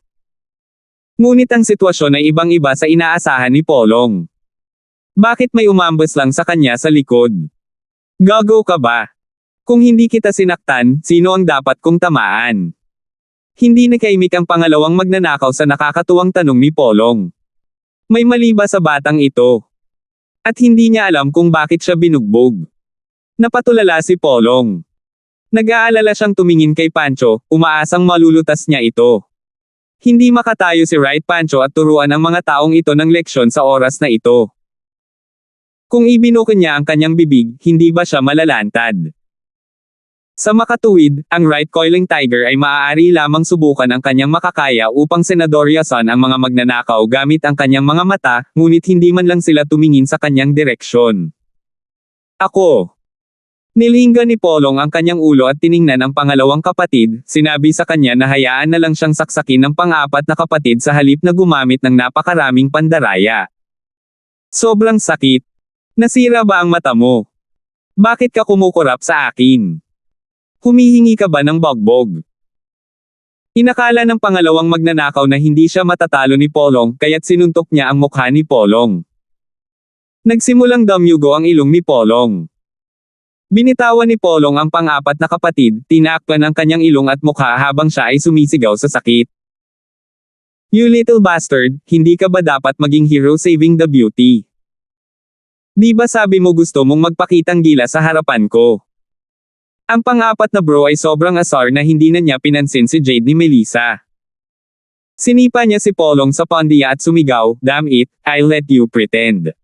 S1: Ngunit ang sitwasyon ay ibang-iba sa inaasahan ni Polong. Bakit may umambos lang sa kanya sa likod? Gago ka ba? Kung hindi kita sinaktan, sino ang dapat kong tamaan? Hindi nakaimik ang pangalawang magnanakaw sa nakakatuwang tanong ni Polong. May mali ba sa batang ito? At hindi niya alam kung bakit siya binugbog. Napatulala si Polong. Nag-aalala siyang tumingin kay Pancho, umaasang malulutas niya ito. Hindi makatayo si Right Pancho at turuan ang mga taong ito ng leksyon sa oras na ito. Kung ibinuko niya ang kanyang bibig, hindi ba siya malalantad? Sa makatuwid, ang Right Coiling Tiger ay maaari lamang subukan ang kanyang makakaya upang senadoryasan ang mga magnanakaw gamit ang kanyang mga mata, ngunit hindi man lang sila tumingin sa kanyang direksyon. Ako. Nilingga ni Polong ang kanyang ulo at tiningnan ang pangalawang kapatid, sinabi sa kanya na hayaan na lang siyang saksakin ng pang-apat na kapatid sa halip na gumamit ng napakaraming pandaraya. Sobrang sakit. Nasira ba ang mata mo? Bakit ka kumukurap sa akin? Humihingi ka ba ng bogbog? Inakala ng pangalawang magnanakaw na hindi siya matatalo ni Polong kaya't sinuntok niya ang mukha ni Polong. Nagsimulang damyugo ang ilong ni Polong. Binitawan ni Polong ang pang-apat na kapatid, tinakpan ang kanyang ilong at mukha habang siya ay sumisigaw sa sakit. You little bastard, hindi ka ba dapat maging hero saving the beauty? Di ba sabi mo gusto mong magpakitang gila sa harapan ko? Ang pang-apat na bro ay sobrang asar na hindi na niya pinansin si Jade ni Melissa. Sinipa niya si Polong sa pandiya at sumigaw, damn it, I'll let you pretend.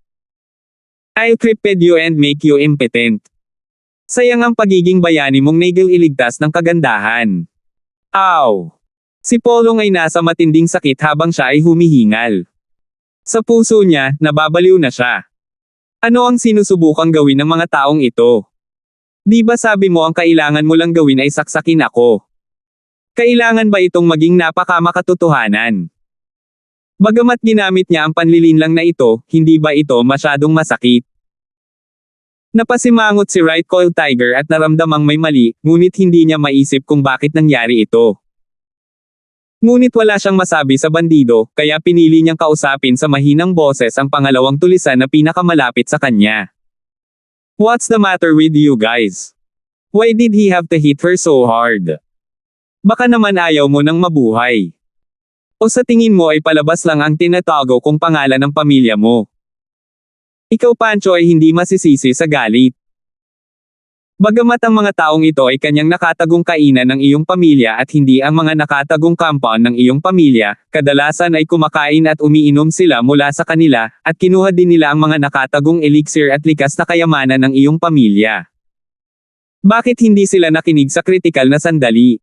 S1: I'll cripple you and make you impotent. Sayang ang pagiging bayani mong nagil iligtas ng kagandahan. Ow! Si Polong ay nasa matinding sakit habang siya ay humihingal. Sa puso niya, nababaliw na siya. Ano ang sinusubukang gawin ng mga taong ito? Di ba sabi mo ang kailangan mo lang gawin ay saksakin ako? Kailangan ba itong maging napakamakatotohanan? Bagamat ginamit niya ang panlilinlang na ito, hindi ba ito masyadong masakit? Napasimangot si Right Coil Tiger at naramdamang may mali, ngunit hindi niya maisip kung bakit nangyari ito. Ngunit wala siyang masabi sa bandido, kaya pinili niyang kausapin sa mahinang boses ang pangalawang tulisan na pinakamalapit sa kanya. What's the matter with you guys? Why did he have to hit her so hard? Baka naman ayaw mo nang mabuhay. O sa tingin mo ay palabas lang ang tinatago kong pangalan ng pamilya mo. Ikaw Pancho ay hindi masisisi sa galit. Bagamat ang mga taong ito ay kanyang nakatagong kainan ng iyong pamilya at hindi ang mga nakatagong compound ng iyong pamilya, kadalasan ay kumakain at umiinom sila mula sa kanila, at kinuha din nila ang mga nakatagong elixir at likas na kayamanan ng iyong pamilya. Bakit hindi sila nakinig sa kritikal na sandali?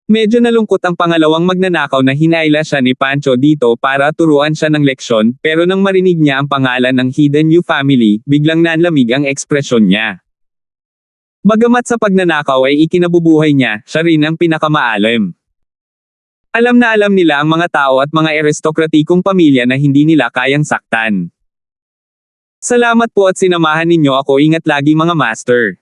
S1: Medyo nalungkot ang pangalawang magnanakaw na hinayla siya ni Pancho dito para turuan siya ng leksyon, pero nang marinig niya ang pangalan ng Hidden New Family, biglang nanlamig ang ekspresyon niya. Bagamat sa pagnanakaw ay ikinabubuhay niya, siya rin ang pinakamaalim. Alam na alam nila ang mga tao at mga aristokratikong pamilya na hindi nila kayang saktan. Salamat po at sinamahan ninyo ako, ingat lagi mga master.